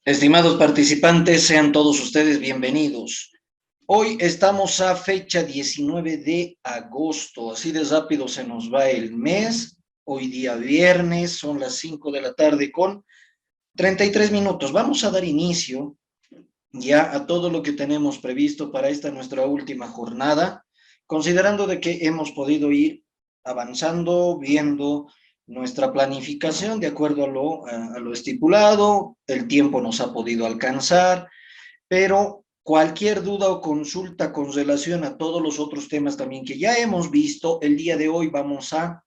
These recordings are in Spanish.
Estimados participantes, sean todos ustedes bienvenidos. Hoy estamos a fecha 19 de agosto, así de rápido se nos va el mes. Hoy día viernes, son las 5 de la tarde con 33 minutos. Vamos a dar inicio ya a todo lo que tenemos previsto para esta nuestra última jornada, considerando de que hemos podido ir avanzando, viendo nuestra planificación de acuerdo a lo estipulado, el tiempo nos ha podido alcanzar, pero cualquier duda o consulta con relación a todos los otros temas también que ya hemos visto, el día de hoy vamos a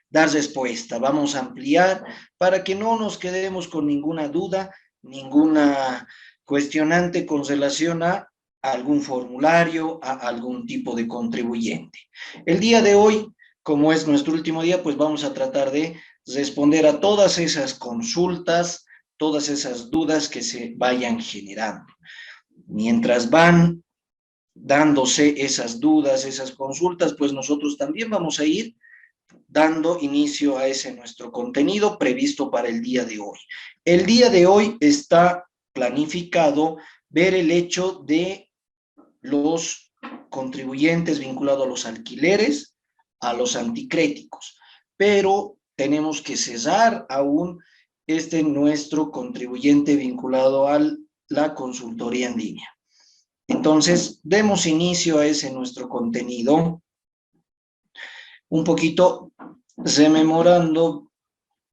dar respuesta, vamos a ampliar para que no nos quedemos con ninguna duda, ninguna cuestionante con relación a algún formulario, a algún tipo de contribuyente. El día de hoy, como es nuestro último día, pues vamos a tratar de responder a todas esas consultas, todas esas dudas que se vayan generando. Mientras van dándose esas dudas, esas consultas, pues nosotros también vamos a ir dando inicio a ese nuestro contenido previsto para el día de hoy. El día de hoy está planificado ver el hecho de los contribuyentes vinculados a los alquileres, a los anticréticos, pero tenemos que cesar aún nuestro contribuyente vinculado a la consultoría en línea. Entonces, demos inicio a ese nuestro contenido, un poquito rememorando,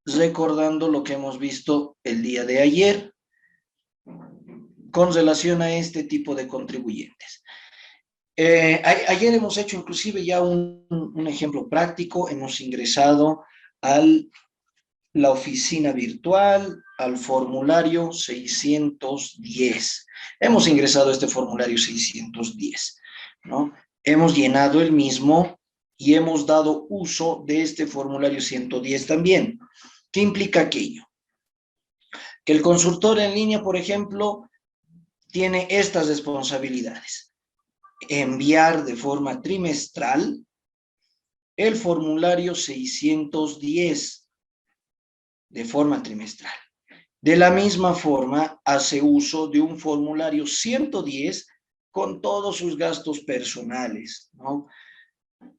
recordando lo que hemos visto el día de ayer con relación a este tipo de contribuyentes. Ayer hemos hecho inclusive ya un ejemplo práctico, hemos ingresado a la oficina virtual, al formulario 610. Hemos ingresado a este formulario 610, ¿no? Hemos llenado el mismo y hemos dado uso de este formulario 110 también. ¿Qué implica aquello? Que el consultor en línea, por ejemplo, tiene estas responsabilidades: enviar de forma trimestral el formulario 610 de forma trimestral. De la misma forma, hace uso de un formulario 110 con todos sus gastos personales, ¿no?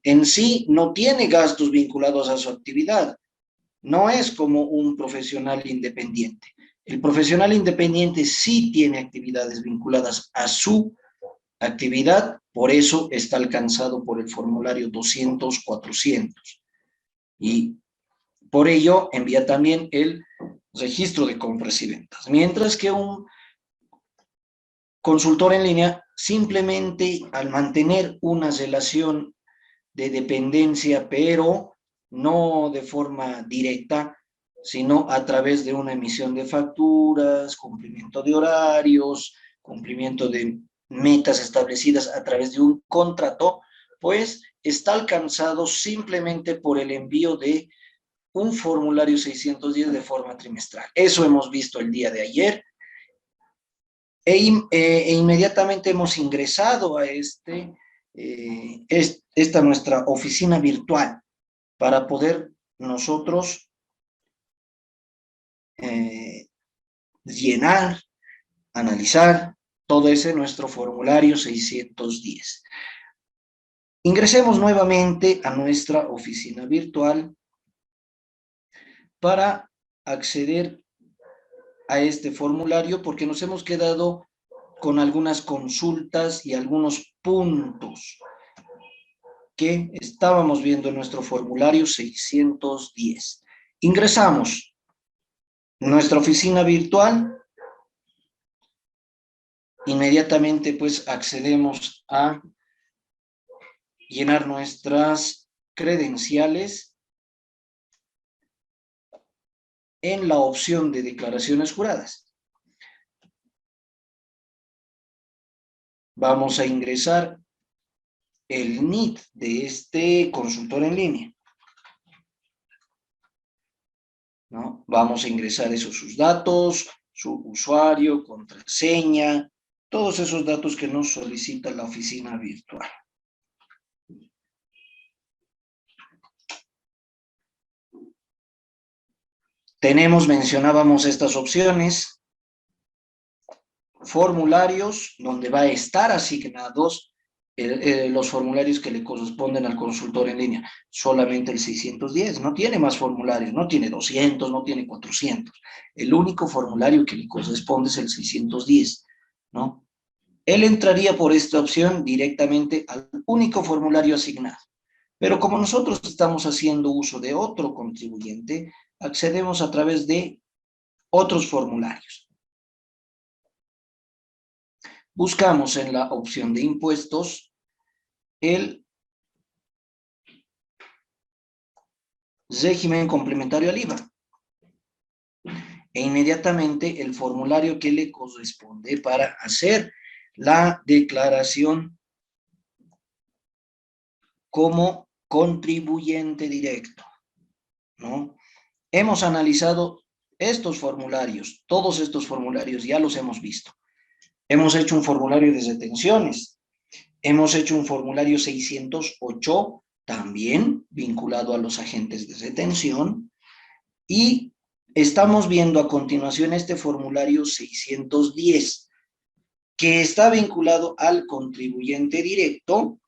En sí, no tiene gastos vinculados a su actividad. No es como un profesional independiente. El profesional independiente sí tiene actividades vinculadas a su actividad, por eso está alcanzado por el formulario 200-400. Y por ello envía también el registro de compras y ventas. Mientras que un consultor en línea, simplemente al mantener una relación de dependencia, pero no de forma directa, sino a través de una emisión de facturas, cumplimiento de horarios, cumplimiento de metas establecidas a través de un contrato, pues está alcanzado simplemente por el envío de un formulario 610 de forma trimestral. Eso hemos visto el día de ayer e inmediatamente hemos ingresado a esta nuestra oficina virtual para poder nosotros eh, llenar, analizar todo ese nuestro formulario 610. Ingresemos nuevamente a nuestra oficina virtual para acceder a este formulario, porque nos hemos quedado con algunas consultas y algunos puntos que estábamos viendo en nuestro formulario 610. Ingresamos nuestra oficina virtual, inmediatamente pues accedemos a llenar nuestras credenciales en la opción de declaraciones juradas. Vamos a ingresar el NID de este consultor en línea, ¿no? Vamos a ingresar sus datos, su usuario, contraseña, todos esos datos que nos solicita la oficina virtual. Mencionábamos estas opciones, formularios donde va a estar asignados los formularios que le corresponden al consultor en línea. Solamente el 610, no tiene más formularios, no tiene 200, no tiene 400. El único formulario que le corresponde es el 610, ¿no? Él entraría por esta opción directamente al único formulario asignado. Pero como nosotros estamos haciendo uso de otro contribuyente, accedemos a través de otros formularios. Buscamos en la opción de impuestos el régimen complementario al IVA. E inmediatamente el formulario que le corresponde para hacer la declaración como contribuyente directo, ¿no? Hemos analizado estos formularios, todos estos formularios ya los hemos visto. Hemos hecho un formulario de retenciones, hemos hecho un formulario 608, también vinculado a los agentes de retención, y estamos viendo a continuación este formulario 610, que está vinculado al contribuyente directo,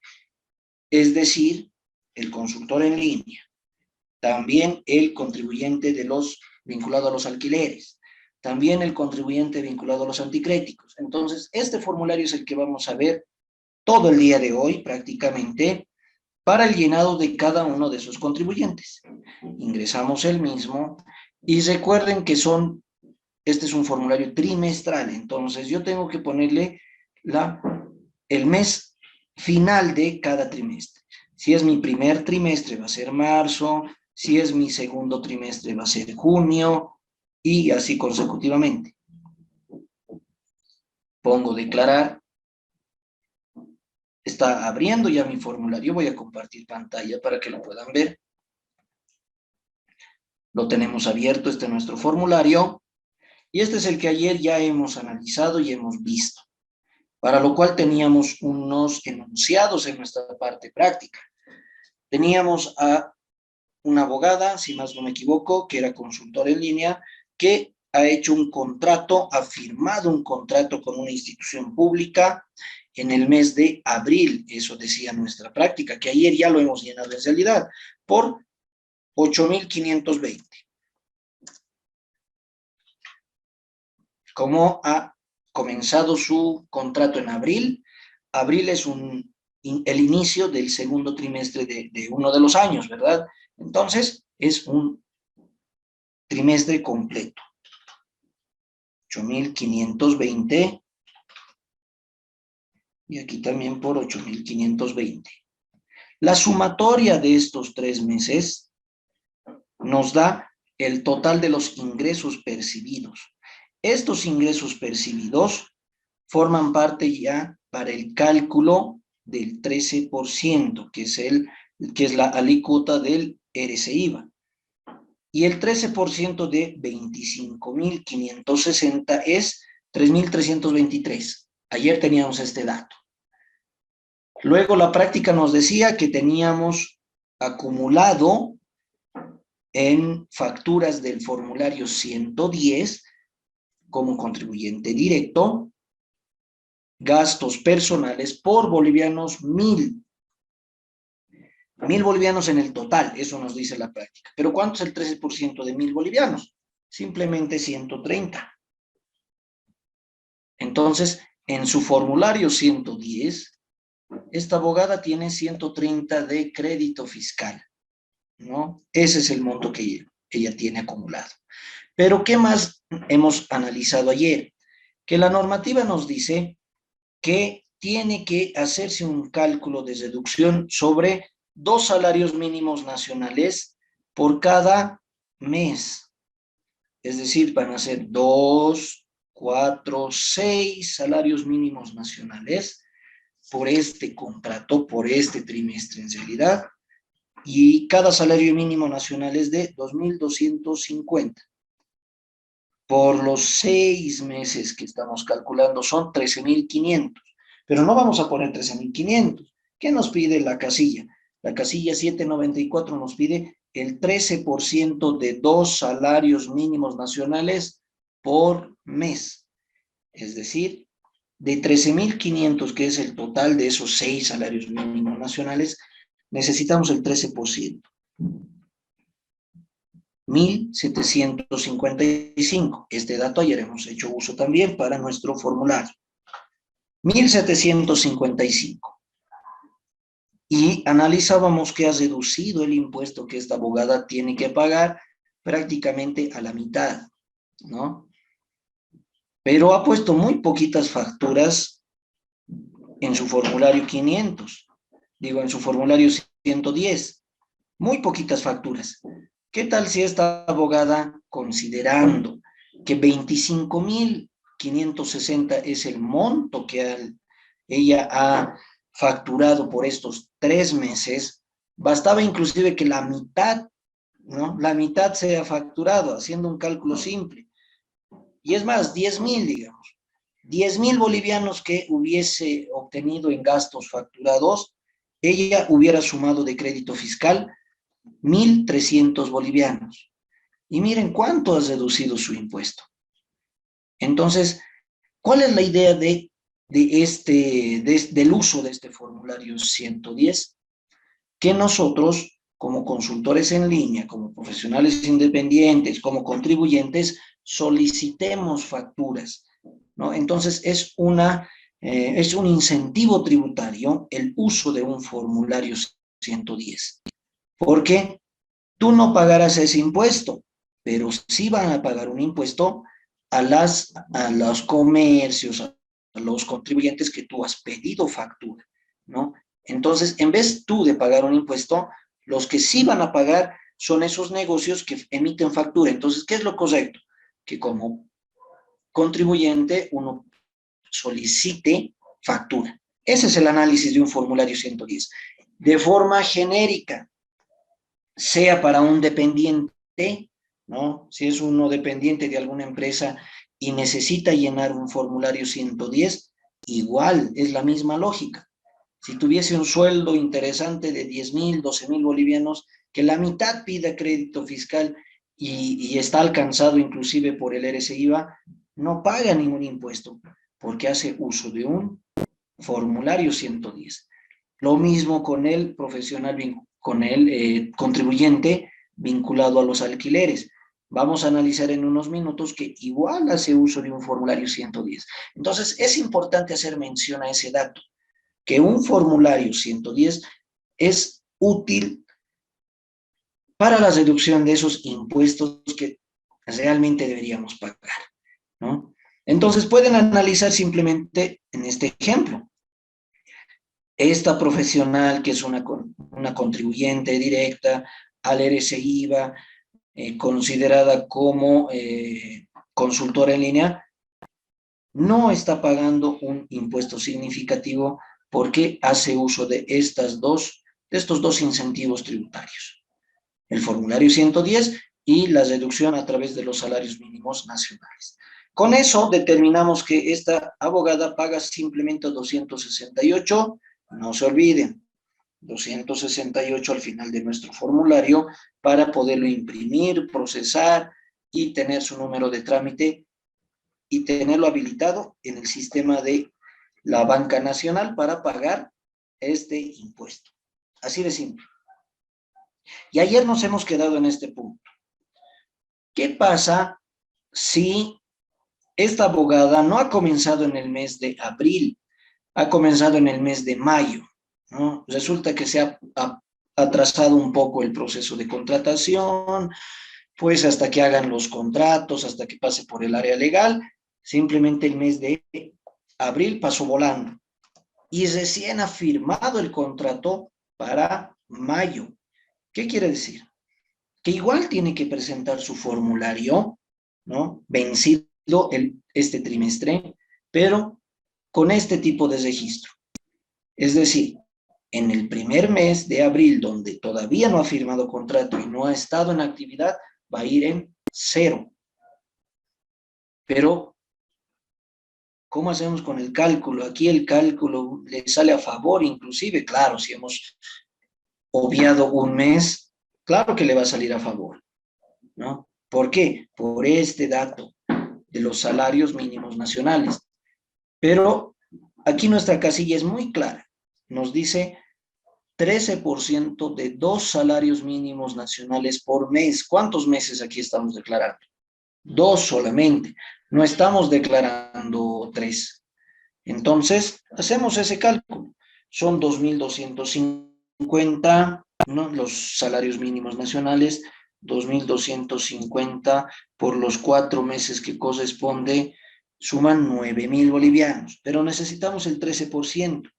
es decir, el consultor en línea. También el contribuyente vinculado a los alquileres. También el contribuyente vinculado a los anticréticos. Entonces, este formulario es el que vamos a ver todo el día de hoy, prácticamente, para el llenado de cada uno de esos contribuyentes. Ingresamos el mismo y recuerden que este es un formulario trimestral, entonces yo tengo que ponerle el mes final de cada trimestre. Si es mi primer trimestre va a ser marzo, si es mi segundo trimestre va a ser junio y así consecutivamente. Pongo declarar. Está abriendo ya mi formulario. Voy a compartir pantalla para que lo puedan ver. Lo tenemos abierto, este es nuestro formulario. Y este es el que ayer ya hemos analizado y hemos visto. Para lo cual teníamos unos enunciados en nuestra parte práctica. Teníamos a una abogada, si más no me equivoco, que era consultora en línea, que ha hecho un contrato, ha firmado un contrato con una institución pública en el mes de abril, eso decía nuestra práctica, que ayer ya lo hemos llenado en realidad, por 8.520. Como ha comenzado su contrato en abril, abril es el inicio del segundo trimestre de uno de los años, ¿verdad? Entonces, es un trimestre completo. 8.520. Y aquí también por 8.520. La sumatoria de estos 3 meses nos da el total de los ingresos percibidos. Estos ingresos percibidos forman parte ya para el cálculo del 13%, que es la alícuota del RCIVA. Y el 13% de 25.560 es 3.323. Ayer teníamos este dato. Luego la práctica nos decía que teníamos acumulado en facturas del formulario 110 como contribuyente directo gastos personales por bolivianos 1.000. 1.000 bolivianos en el total, eso nos dice la práctica. ¿Pero cuánto es el 13% de 1.000 bolivianos? Simplemente 130. Entonces, en su formulario 110, esta abogada tiene 130 de crédito fiscal, ¿no? Ese es el monto que ella tiene acumulado. Pero, ¿qué más hemos analizado ayer? Que la normativa nos dice que tiene que hacerse un cálculo de reducción sobre 2 salarios mínimos nacionales por cada mes. Es decir, van a ser 2, 4, 6 salarios mínimos nacionales por este contrato, por este trimestre en realidad, y cada salario mínimo nacional es de 2.250. Por los 6 meses que estamos calculando son 13.500, pero no vamos a poner 13.500. ¿Qué nos pide la casilla? La casilla 794 nos pide el 13% de 2 salarios mínimos nacionales por mes. Es decir, de 13.500, que es el total de esos 6 salarios mínimos nacionales, necesitamos el 13%. 1.755. Este dato ayer hemos hecho uso también para nuestro formulario. 1.755. Y analizábamos que ha reducido el impuesto que esta abogada tiene que pagar prácticamente a la mitad, ¿no? Pero ha puesto muy poquitas facturas en su formulario 500, digo, en su formulario 110, muy poquitas facturas. ¿Qué tal si esta abogada, considerando que 25.560 es el monto que ella ha facturado por estos 3 meses, bastaba inclusive que la mitad, ¿no? La mitad sea facturado, haciendo un cálculo simple. Y es más, 10.000, digamos. 10.000 bolivianos que hubiese obtenido en gastos facturados, ella hubiera sumado de crédito fiscal 1.300 bolivianos. Y miren cuánto ha reducido su impuesto. Entonces, ¿cuál es la idea del uso de este formulario 110? Que nosotros, como consultores en línea, como profesionales independientes, como contribuyentes, solicitemos facturas, ¿no? Entonces, es un incentivo tributario el uso de un formulario 110, porque tú no pagarás ese impuesto, pero sí van a pagar un impuesto a los comercios, a los contribuyentes que tú has pedido factura, ¿no? Entonces, en vez tú de pagar un impuesto, los que sí van a pagar son esos negocios que emiten factura. Entonces, ¿qué es lo correcto? Que como contribuyente uno solicite factura. Ese es el análisis de un formulario 110. De forma genérica, sea para un dependiente, ¿no? Si es uno dependiente de alguna empresa y necesita llenar un formulario 110, igual es la misma lógica. Si tuviese un sueldo interesante de 10.000, 12.000 bolivianos, que la mitad pida crédito fiscal y está alcanzado inclusive por el RCIVA, no paga ningún impuesto porque hace uso de un formulario 110. Lo mismo con el profesional, con el contribuyente vinculado a los alquileres. Vamos a analizar en unos minutos que igual hace uso de un formulario 110. Entonces, es importante hacer mención a ese dato, que un formulario 110 es útil para la reducción de esos impuestos que realmente deberíamos pagar, ¿no? Entonces, pueden analizar simplemente en este ejemplo. Esta profesional, que es una contribuyente directa al RCIVA, considerada como consultora en línea, no está pagando un impuesto significativo porque hace uso de estos dos incentivos tributarios: el formulario 110 y la reducción a través de los salarios mínimos nacionales. Con eso determinamos que esta abogada paga simplemente 268. No se olviden, 268 al final de nuestro formulario para poderlo imprimir, procesar y tener su número de trámite y tenerlo habilitado en el sistema de la Banca Nacional para pagar este impuesto. Así de simple. Y ayer nos hemos quedado en este punto. ¿Qué pasa si esta abogada no ha comenzado en el mes de abril, ha comenzado en el mes de mayo, ¿no? Resulta que se ha atrasado un poco el proceso de contratación, pues hasta que hagan los contratos, hasta que pase por el área legal, simplemente el mes de abril pasó volando y recién ha firmado el contrato para mayo. ¿Qué quiere decir? Que igual tiene que presentar su formulario, ¿no? Vencido este trimestre, pero con este tipo de registro. Es decir, en el primer mes de abril, donde todavía no ha firmado contrato y no ha estado en actividad, va a ir en 0. Pero, ¿cómo hacemos con el cálculo? Aquí el cálculo le sale a favor, inclusive, claro, si hemos obviado un mes, claro que le va a salir a favor, ¿no? ¿Por qué? Por este dato de los salarios mínimos nacionales. Pero aquí nuestra casilla es muy clara. Nos dice 13% de 2 salarios mínimos nacionales por mes. ¿Cuántos meses aquí estamos declarando? 2 solamente. No estamos declarando 3. Entonces, hacemos ese cálculo. Son 2.250, ¿no? Los salarios mínimos nacionales, 2.250 por los 4 meses que corresponde, suman 9.000 bolivianos, pero necesitamos el 13%.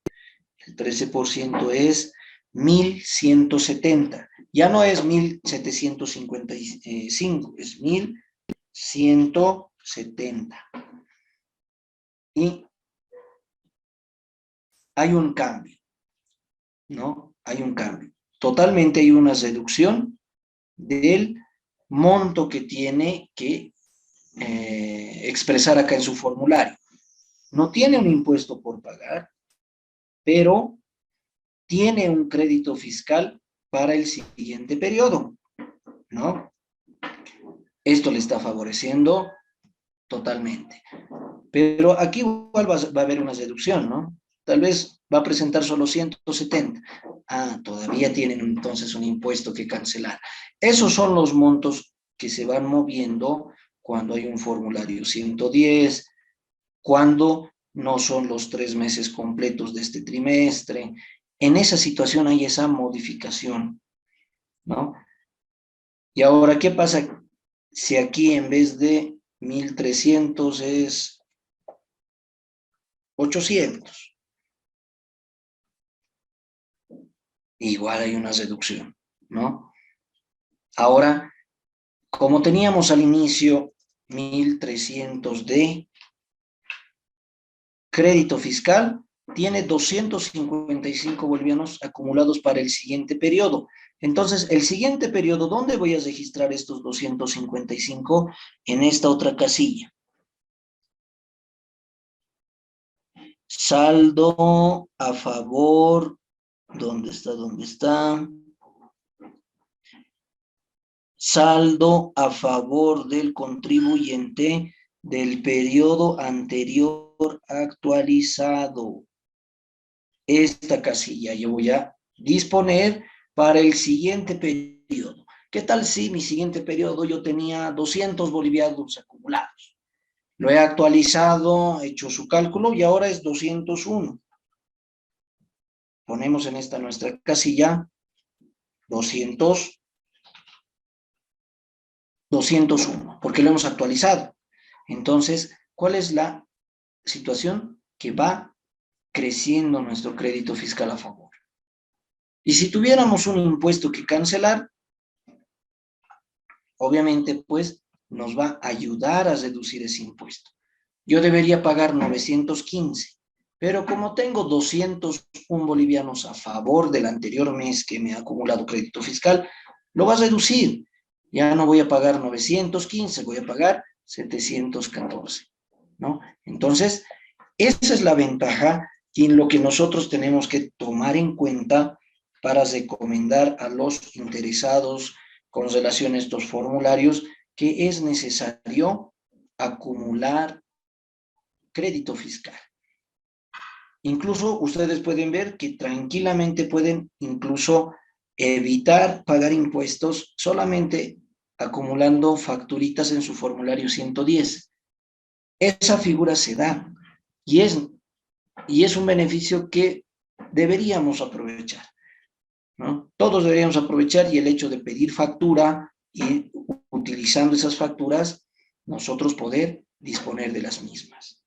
El 13% es 1.170. Ya no es 1.755, es 1.170. Y hay un cambio, ¿no? Hay un cambio. Totalmente hay una reducción del monto que tiene que expresar acá en su formulario. No tiene un impuesto por pagar, pero tiene un crédito fiscal para el siguiente periodo, ¿no? Esto le está favoreciendo totalmente. Pero aquí igual va a haber una reducción, ¿no? Tal vez va a presentar solo 170. Ah, todavía tienen entonces un impuesto que cancelar. Esos son los montos que se van moviendo cuando hay un formulario 110, cuando no son los 3 meses completos de este trimestre. En esa situación hay esa modificación, ¿no? Y ahora, ¿qué pasa si aquí en vez de 1.300 es 800? Igual hay una reducción, ¿no? Ahora, como teníamos al inicio 1.300 de crédito fiscal, tiene 255 bolivianos acumulados para el siguiente periodo. Entonces, el siguiente periodo, ¿dónde voy a registrar estos 255? En esta otra casilla. Saldo a favor, ¿dónde está? ¿Dónde está? Saldo a favor del contribuyente del periodo anterior actualizado. Esta casilla yo voy a disponer para el siguiente periodo. ¿Qué tal si mi siguiente periodo yo tenía 200 bolivianos acumulados? Lo he actualizado, he hecho su cálculo y ahora es 201. Ponemos en esta nuestra casilla 201, porque lo hemos actualizado. Entonces, ¿cuál es la situación? Que va creciendo nuestro crédito fiscal a favor. Y si tuviéramos un impuesto que cancelar, obviamente, pues, nos va a ayudar a reducir ese impuesto. Yo debería pagar 915, pero como tengo 201 bolivianos a favor del anterior mes que me ha acumulado crédito fiscal, lo va a reducir. Ya no voy a pagar 915, voy a pagar 714, ¿no? Entonces, esa es la ventaja y lo que nosotros tenemos que tomar en cuenta para recomendar a los interesados con relación a estos formularios que es necesario acumular crédito fiscal. Incluso ustedes pueden ver que tranquilamente pueden incluso evitar pagar impuestos solamente acumulando facturitas en su formulario 110. Esa figura se da y es un beneficio que deberíamos aprovechar, ¿no? Todos deberíamos aprovechar y el hecho de pedir factura y utilizando esas facturas, nosotros poder disponer de las mismas.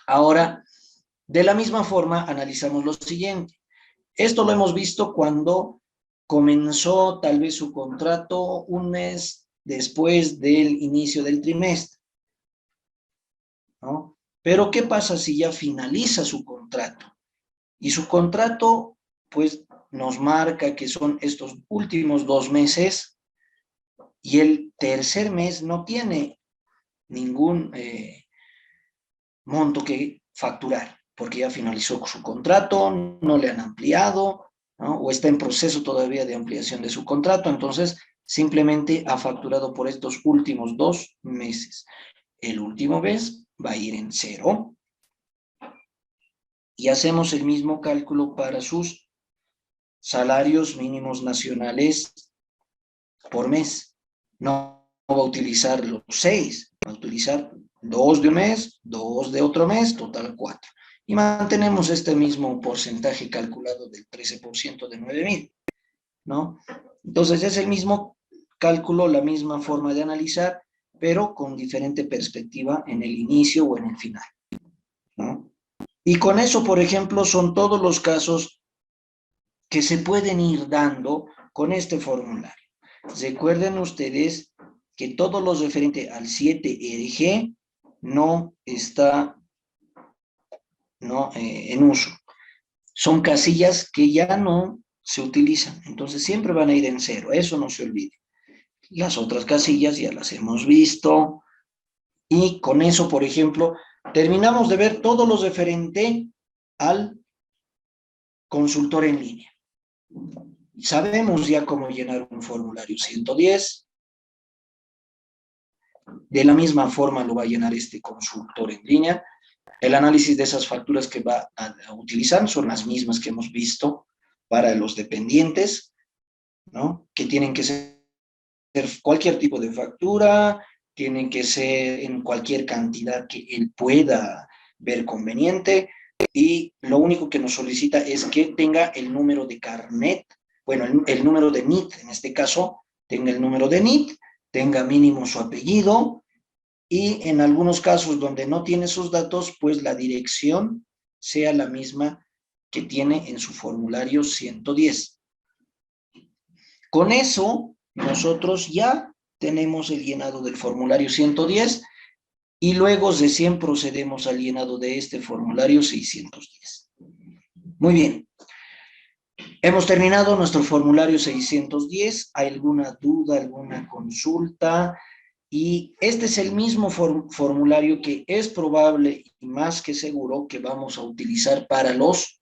Ahora, de la misma forma, analizamos lo siguiente. Esto lo hemos visto cuando comenzó tal vez su contrato un mes después del inicio del trimestre, ¿no? Pero ¿qué pasa si ya finaliza su contrato? Y su contrato, pues, nos marca que son estos últimos 2 meses y el tercer mes no tiene ningún monto que facturar, porque ya finalizó su contrato, no le han ampliado, ¿no? O está en proceso todavía de ampliación de su contrato, entonces simplemente ha facturado por estos últimos 2 meses. El último mes va a ir en cero y hacemos el mismo cálculo para sus salarios mínimos nacionales por mes. No va a utilizar los 6, va a utilizar 2 de un mes, 2 de otro mes, total 4. Y mantenemos este mismo porcentaje calculado del 13% de 9,000, ¿no? Entonces es el mismo cálculo, la misma forma de analizar, pero con diferente perspectiva en el inicio o en el final, ¿no? Y con eso, por ejemplo, son todos los casos que se pueden ir dando con este formulario. Recuerden ustedes que todo lo referente al 7RG no está en uso. Son casillas que ya no se utilizan, entonces siempre van a ir en cero, eso no se olvide. Las otras casillas ya las hemos visto y con eso, por ejemplo, terminamos de ver todo lo referente al consultor en línea. Sabemos ya cómo llenar un formulario 110. De la misma forma lo va a llenar este consultor en línea. El análisis de esas facturas que va a utilizar son las mismas que hemos visto para los dependientes, ¿no? Que tienen que ser cualquier tipo de factura, tienen que ser en cualquier cantidad que él pueda ver conveniente, y lo único que nos solicita es que tenga el número de carnet, bueno, el número de NIT, en este caso, tenga el número de NIT, tenga mínimo su apellido, y en algunos casos donde no tiene sus datos, pues la dirección sea la misma que tiene en su formulario 110. Con eso, nosotros ya tenemos el llenado del formulario 110 y luego recién procedemos al llenado de este formulario 610. Muy bien. Hemos terminado nuestro formulario 610. ¿Hay alguna duda, alguna consulta? Y este es el mismo formulario que es probable y más que seguro que vamos a utilizar para los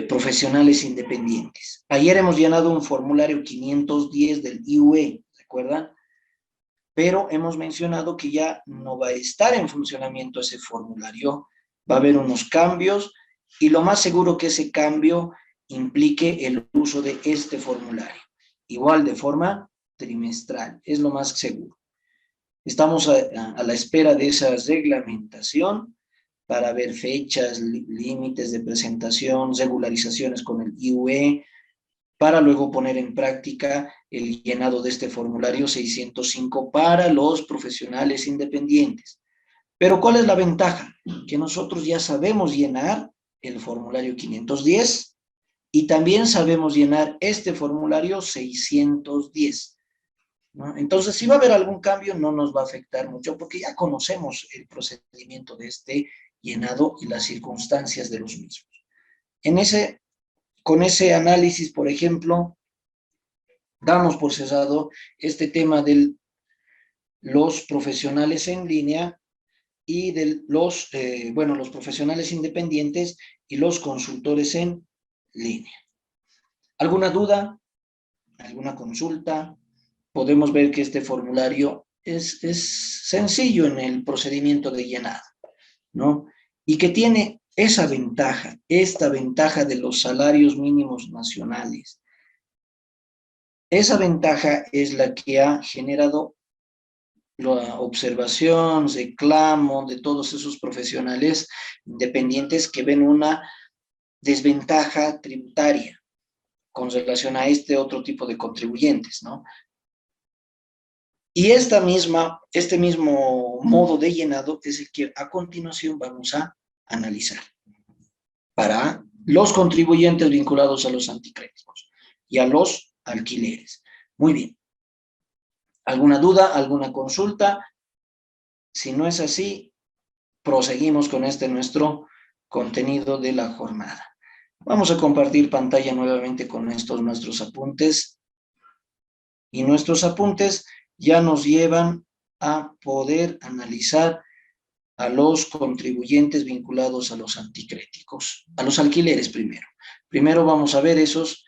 profesionales independientes. Ayer hemos llenado un formulario 510 del IUE, ¿recuerdan? Pero hemos mencionado que ya no va a estar en funcionamiento ese formulario, va a haber unos cambios y lo más seguro que ese cambio implique el uso de este formulario, igual de forma trimestral, es lo más seguro. Estamos a la espera de esa reglamentación para ver fechas, límites de presentación, regularizaciones con el IUE, para luego poner en práctica el llenado de este formulario 605 para los profesionales independientes. Pero ¿cuál es la ventaja? Que nosotros ya sabemos llenar el formulario 510 y también sabemos llenar este formulario 610. ¿No? Entonces, si va a haber algún cambio, no nos va a afectar mucho porque ya conocemos el procedimiento de este llenado y las circunstancias de los mismos. Con ese análisis, por ejemplo, damos por cesado este tema de los profesionales en línea y de los profesionales independientes y los consultores en línea. ¿Alguna duda? ¿Alguna consulta? Podemos ver que este formulario es sencillo en el procedimiento de llenado, ¿no? Y que tiene esa ventaja, esta ventaja de los salarios mínimos nacionales. Esa ventaja es la que ha generado la observación, reclamo de todos esos profesionales independientes que ven una desventaja tributaria con relación a este otro tipo de contribuyentes, ¿no? Y este mismo modo de llenado es el que a continuación vamos a analizar para los contribuyentes vinculados a los anticréditos y a los alquileres. Muy bien. ¿Alguna duda, alguna consulta? Si no es así, proseguimos con nuestro contenido de la jornada. Vamos a compartir pantalla nuevamente con nuestros apuntes. Y nuestros apuntes ya nos llevan a poder analizar a los contribuyentes vinculados a los anticréticos, a los alquileres primero. Primero vamos a ver esos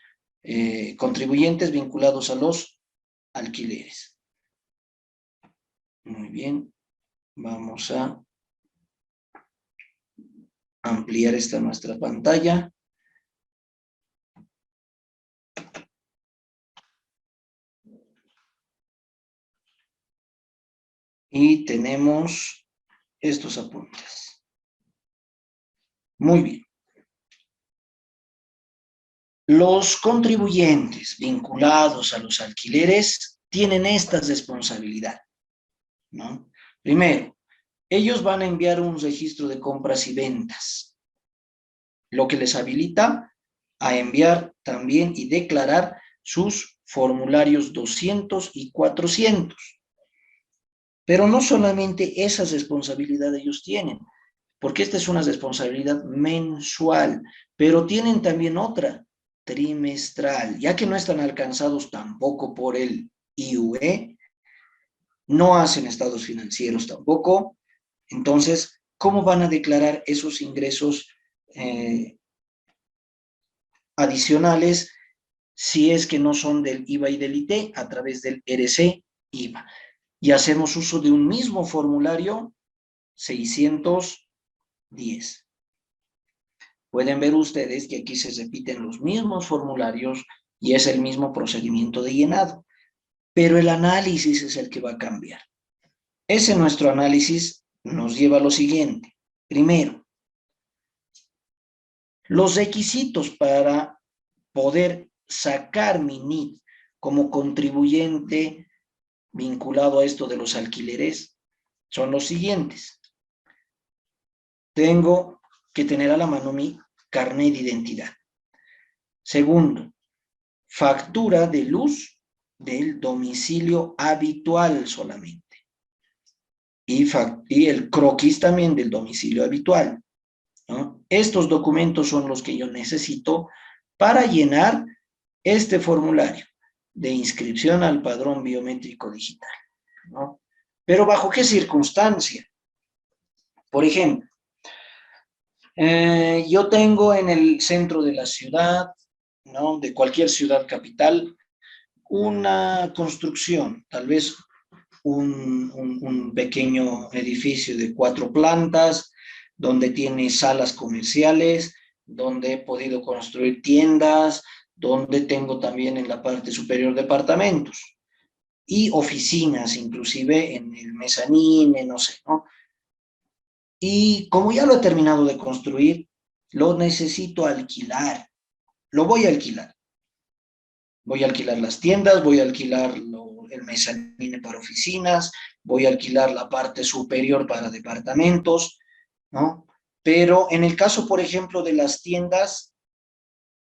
contribuyentes vinculados a los alquileres. Muy bien, vamos a ampliar esta nuestra pantalla. Y tenemos estos apuntes. Muy bien. Los contribuyentes vinculados a los alquileres tienen esta responsabilidad, ¿no? Primero, ellos van a enviar un registro de compras y ventas, lo que les habilita a enviar también y declarar sus formularios 200 y 400. Pero no solamente esa responsabilidad ellos tienen, porque esta es una responsabilidad mensual, pero tienen también otra, trimestral, ya que no están alcanzados tampoco por el IUE, no hacen estados financieros tampoco, entonces, ¿cómo van a declarar esos ingresos adicionales si es que no son del IVA y del IT a través del RC IVA? Y hacemos uso de un mismo formulario 610. Pueden ver ustedes que aquí se repiten los mismos formularios y es el mismo procedimiento de llenado, pero el análisis es el que va a cambiar. Ese nuestro análisis nos lleva a lo siguiente. Primero, los requisitos para poder sacar mi NIT como contribuyente vinculado a esto de los alquileres son los siguientes. Tengo que tener a la mano mi carnet de identidad. Segundo, factura de luz del domicilio habitual solamente. Y el croquis también del domicilio habitual, ¿no? Estos documentos son los que yo necesito para llenar este formulario de inscripción al padrón biométrico digital, ¿no? Pero ¿bajo qué circunstancia? Por ejemplo, yo tengo en el centro de la ciudad, ¿no? De cualquier ciudad capital, una construcción, tal vez un pequeño edificio de 4 plantas, donde tiene salas comerciales, donde he podido construir tiendas, donde tengo también en la parte superior departamentos y oficinas, inclusive en el mezanín, no sé, ¿no? Y como ya lo he terminado de construir, lo necesito alquilar, lo voy a alquilar. Voy a alquilar las tiendas, voy a alquilar el mezanín para oficinas, voy a alquilar la parte superior para departamentos, ¿no? Pero en el caso, por ejemplo, de las tiendas,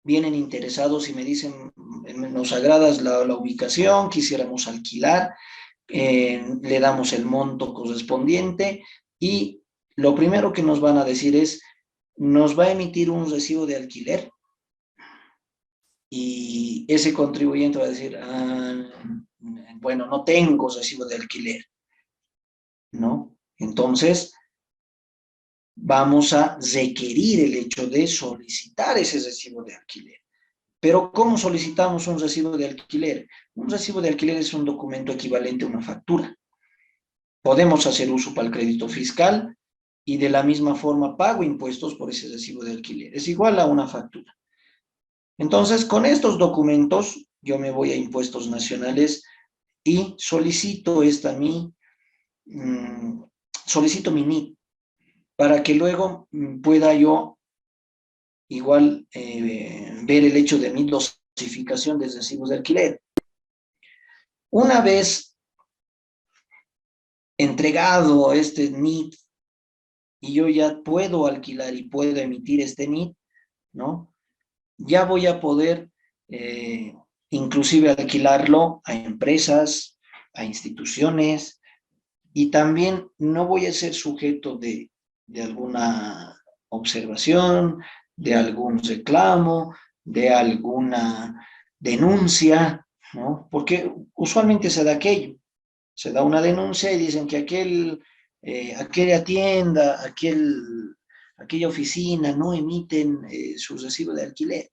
vienen interesados y me dicen, nos agradas la ubicación, quisiéramos alquilar, le damos el monto correspondiente y lo primero que nos van a decir es, nos va a emitir un recibo de alquiler y ese contribuyente va a decir, bueno, no tengo recibo de alquiler, ¿no? Entonces, vamos a requerir el hecho de solicitar ese recibo de alquiler. Pero ¿cómo solicitamos un recibo de alquiler? Un recibo de alquiler es un documento equivalente a una factura. Podemos hacer uso para el crédito fiscal y de la misma forma pago impuestos por ese recibo de alquiler. Es igual a una factura. Entonces, con estos documentos, yo me voy a impuestos nacionales y solicito solicito mi NIT para que luego pueda yo igual ver el hecho de mi dosificación de recibos de alquiler. Una vez entregado este NIT y yo ya puedo alquilar y puedo emitir este NIT, ¿no? Ya voy a poder inclusive alquilarlo a empresas, a instituciones, y también no voy a ser sujeto de alguna observación, de algún reclamo, de alguna denuncia, ¿no? Porque usualmente se da aquello, se da una denuncia y dicen que aquella tienda, aquella oficina no emiten su recibo de alquiler.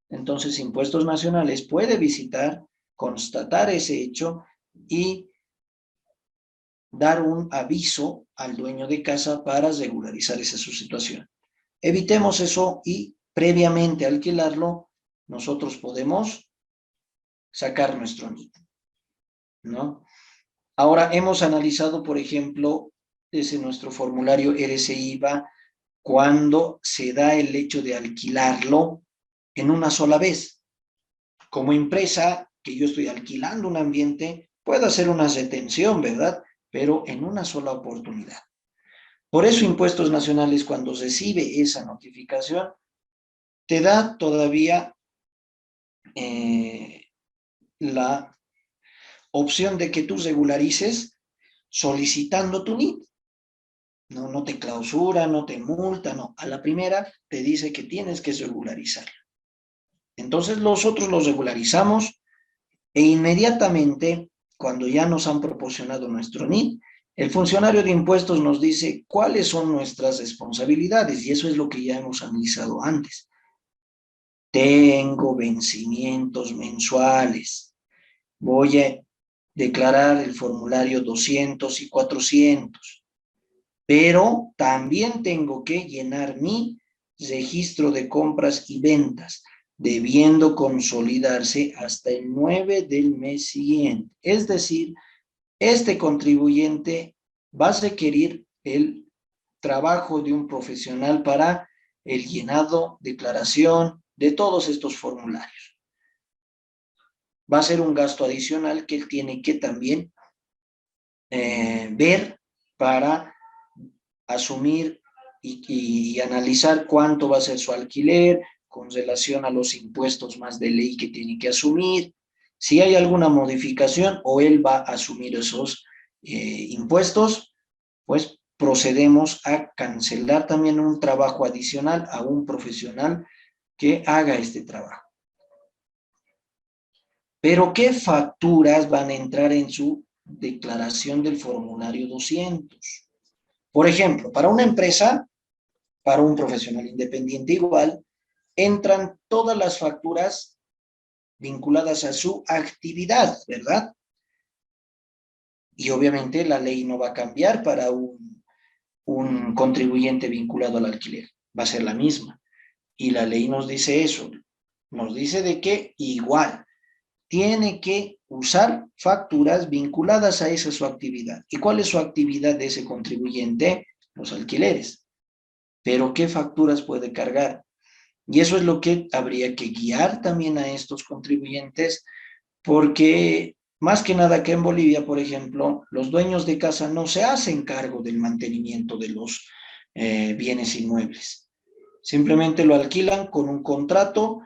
Entonces, Impuestos Nacionales puede visitar, constatar ese hecho y dar un aviso al dueño de casa para regularizar esa su situación. Evitemos eso y previamente alquilarlo, nosotros podemos sacar nuestro NIT, ¿no? Ahora hemos analizado, por ejemplo, desde nuestro formulario RCIVA, cuando se da el hecho de alquilarlo en una sola vez. Como empresa, que yo estoy alquilando un ambiente, puedo hacer una retención, ¿verdad? Pero en una sola oportunidad. Por eso Impuestos Nacionales, cuando recibe esa notificación, te da todavía la opción de que tú regularices solicitando tu NIT. No, no te clausura, no te multa, no. A la primera te dice que tienes que regularizar. Entonces nosotros los regularizamos e inmediatamente, cuando ya nos han proporcionado nuestro NIT, el funcionario de impuestos nos dice cuáles son nuestras responsabilidades y eso es lo que ya hemos analizado antes. Tengo vencimientos mensuales. Voy a declarar el formulario 200 y 400, pero también tengo que llenar mi registro de compras y ventas, debiendo consolidarse hasta el 9 del mes siguiente. Es decir, este contribuyente va a requerir el trabajo de un profesional para el llenado, declaración de todos estos formularios. Va a ser un gasto adicional que él tiene que también ver para asumir y analizar cuánto va a ser su alquiler con relación a los impuestos más de ley que tiene que asumir. Si hay alguna modificación o él va a asumir esos impuestos, pues procedemos a cancelar también un trabajo adicional a un profesional que haga este trabajo. Pero ¿qué facturas van a entrar en su declaración del formulario 200? Por ejemplo, para una empresa, para un profesional independiente igual, entran todas las facturas vinculadas a su actividad, ¿verdad? Y obviamente la ley no va a cambiar para un contribuyente vinculado al alquiler, va a ser la misma. Y la ley nos dice eso, nos dice de que igual tiene que usar facturas vinculadas a esa su actividad. ¿Y cuál es su actividad de ese contribuyente? Los alquileres. Pero ¿qué facturas puede cargar? Y eso es lo que habría que guiar también a estos contribuyentes, porque más que nada que en Bolivia, por ejemplo, los dueños de casa no se hacen cargo del mantenimiento de los bienes inmuebles. Simplemente lo alquilan con un contrato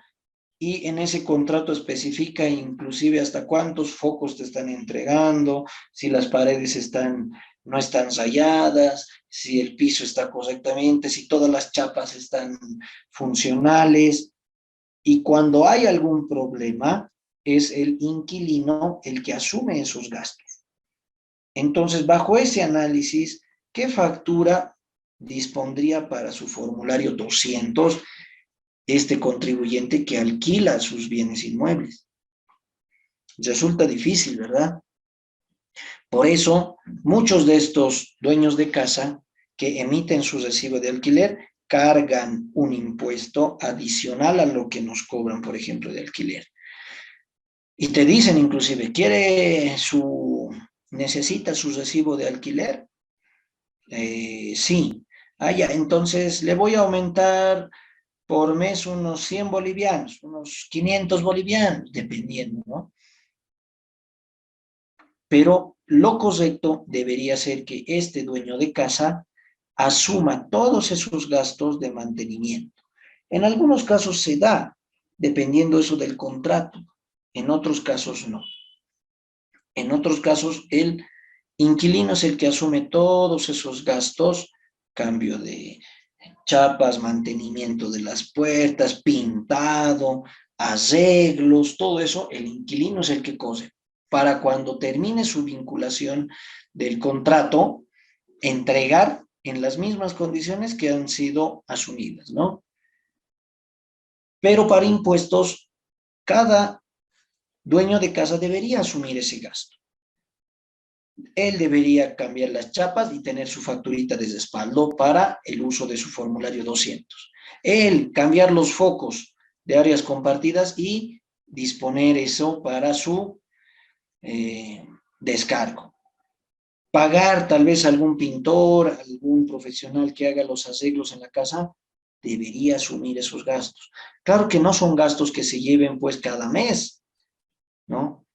y en ese contrato especifica inclusive hasta cuántos focos te están entregando, si las paredes no están rayadas, si el piso está correctamente, si todas las chapas están funcionales. Y cuando hay algún problema, es el inquilino el que asume esos gastos. Entonces, bajo ese análisis, ¿qué factura dispondría para su formulario 200 este contribuyente que alquila sus bienes inmuebles? Resulta difícil, ¿verdad? Por eso, muchos de estos dueños de casa que emiten su recibo de alquiler cargan un impuesto adicional a lo que nos cobran, por ejemplo, de alquiler. Y te dicen inclusive, necesita su recibo de alquiler? Sí. Ah, ya, entonces le voy a aumentar por mes unos 100 bolivianos, unos 500 bolivianos, dependiendo, ¿no? Pero lo correcto debería ser que este dueño de casa asuma todos esos gastos de mantenimiento. En algunos casos se da, dependiendo eso del contrato, en otros casos no. En otros casos el inquilino es el que asume todos esos gastos, cambio de chapas, mantenimiento de las puertas, pintado, arreglos, todo eso, el inquilino es el que cose. Para cuando termine su vinculación del contrato, entregar en las mismas condiciones que han sido asumidas, ¿no? Pero para impuestos, cada dueño de casa debería asumir ese gasto. él debería cambiar las chapas y tener su facturita de respaldo para el uso de su formulario 200. Él cambiar los focos de áreas compartidas y disponer eso para su descargo. Pagar tal vez algún pintor, algún profesional que haga los arreglos en la casa, debería asumir esos gastos. Claro que no son gastos que se lleven pues cada mes, ¿no?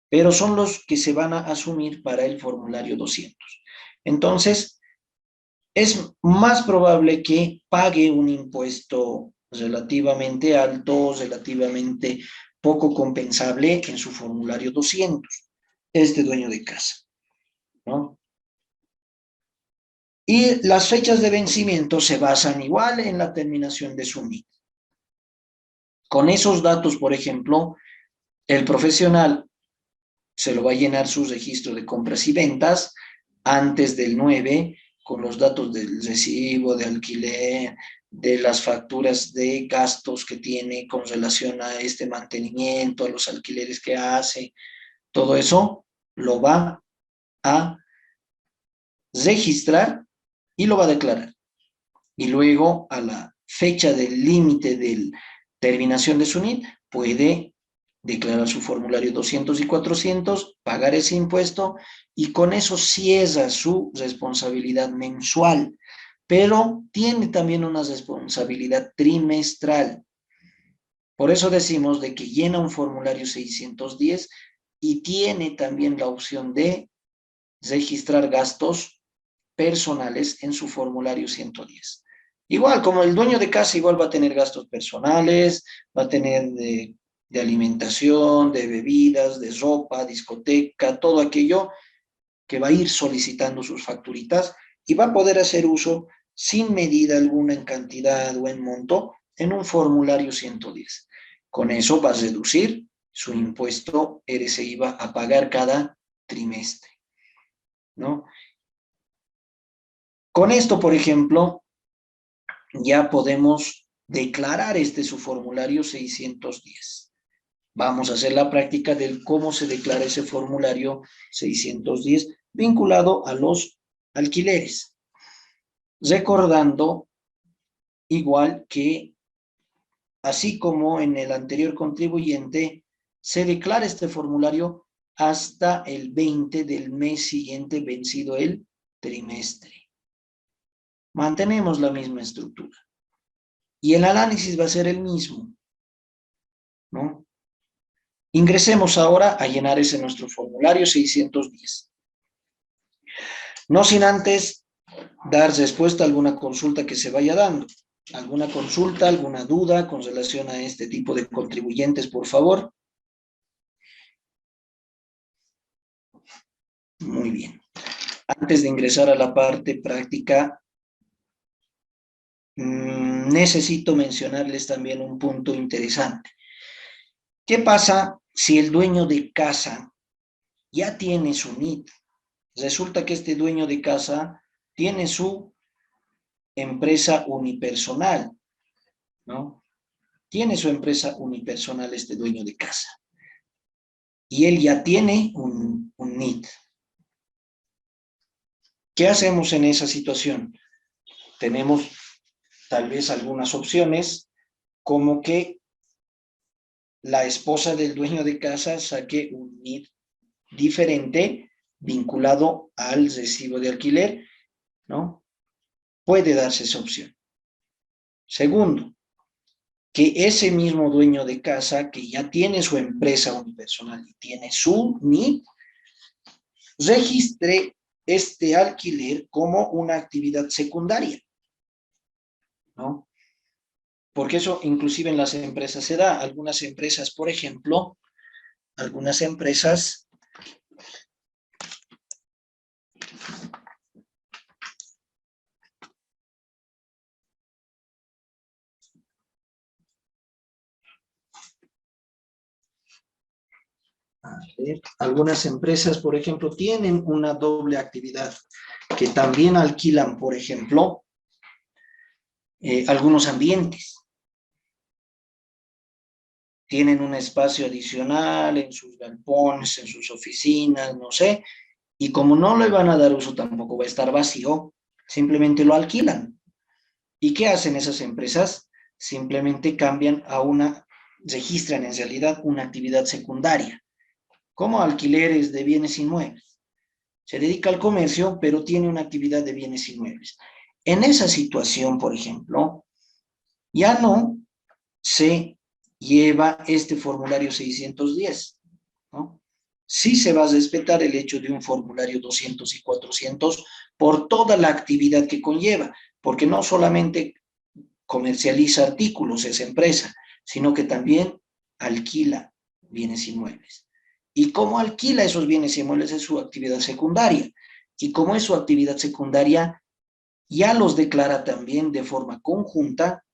Pero son los que se van a asumir para el formulario 200. Entonces, es más probable que pague un impuesto relativamente alto, relativamente poco compensable en su formulario 200, este dueño de casa, ¿no? Y las fechas de vencimiento se basan igual en la terminación de su NIT. Con esos datos, por ejemplo, el profesional se lo va a llenar su registro de compras y ventas antes del 9, con los datos del recibo, de alquiler, de las facturas de gastos que tiene con relación a este mantenimiento, a los alquileres que hace, todo eso lo va a registrar y lo va a declarar. Y luego, a la fecha del límite de terminación de su NIT, puede declarar su formulario 200 y 400, pagar ese impuesto y con eso cierra su responsabilidad mensual, pero tiene también una responsabilidad trimestral. Por eso decimos de que llena un formulario 610 y tiene también la opción de registrar gastos personales en su formulario 110. Igual, como el dueño de casa, igual va a tener gastos personales, va a tener de alimentación, de bebidas, de ropa, discoteca, todo aquello que va a ir solicitando sus facturitas y va a poder hacer uso sin medida alguna en cantidad o en monto en un formulario 110. Con eso va a reducir su impuesto RCIVA a pagar cada trimestre, ¿no? Con esto, por ejemplo, ya podemos declarar su formulario 610. Vamos a hacer la práctica del cómo se declara ese formulario 610 vinculado a los alquileres. Recordando igual que, así como en el anterior contribuyente, se declara este formulario hasta el 20 del mes siguiente vencido el trimestre. Mantenemos la misma estructura. Y el análisis va a ser el mismo, ¿no? Ingresemos ahora a llenar ese nuestro formulario 610. No sin antes dar respuesta a alguna consulta que se vaya dando. ¿Alguna consulta, alguna duda con relación a este tipo de contribuyentes, por favor? Muy bien. Antes de ingresar a la parte práctica, necesito mencionarles también un punto interesante. ¿Qué pasa si el dueño de casa ya tiene su NIT? Resulta que este dueño de casa tiene su empresa unipersonal, ¿no? Tiene su empresa unipersonal este dueño de casa. Y él ya tiene un NIT. ¿Qué hacemos en esa situación? Tenemos tal vez algunas opciones, como que la esposa del dueño de casa saque un NIT diferente vinculado al recibo de alquiler, ¿no? Puede darse esa opción. Segundo, que ese mismo dueño de casa que ya tiene su empresa unipersonal y tiene su NIT, registre este alquiler como una actividad secundaria, ¿no? Porque eso inclusive en las empresas se da. Algunas empresas, por ejemplo, algunas empresas algunas empresas, por ejemplo, tienen una doble actividad que también alquilan, por ejemplo, algunos ambientes. Tienen un espacio adicional en sus galpones, en sus oficinas, no sé, Y como no le van a dar uso, tampoco va a estar vacío, simplemente lo alquilan. ¿Y qué hacen esas empresas? Simplemente cambian a registran en realidad una actividad secundaria, como alquileres de bienes inmuebles. Se dedica al comercio, pero tiene una actividad de bienes inmuebles. En esa situación, por ejemplo, ya no se lleva este formulario 610, ¿no? Sí se va a respetar el hecho de un formulario 200 y 400 por toda la actividad que conlleva, porque no solamente comercializa artículos esa empresa, sino que también alquila bienes inmuebles. Y como alquila esos bienes inmuebles es su actividad secundaria. Y como es su actividad secundaria, ya los declara también de forma conjunta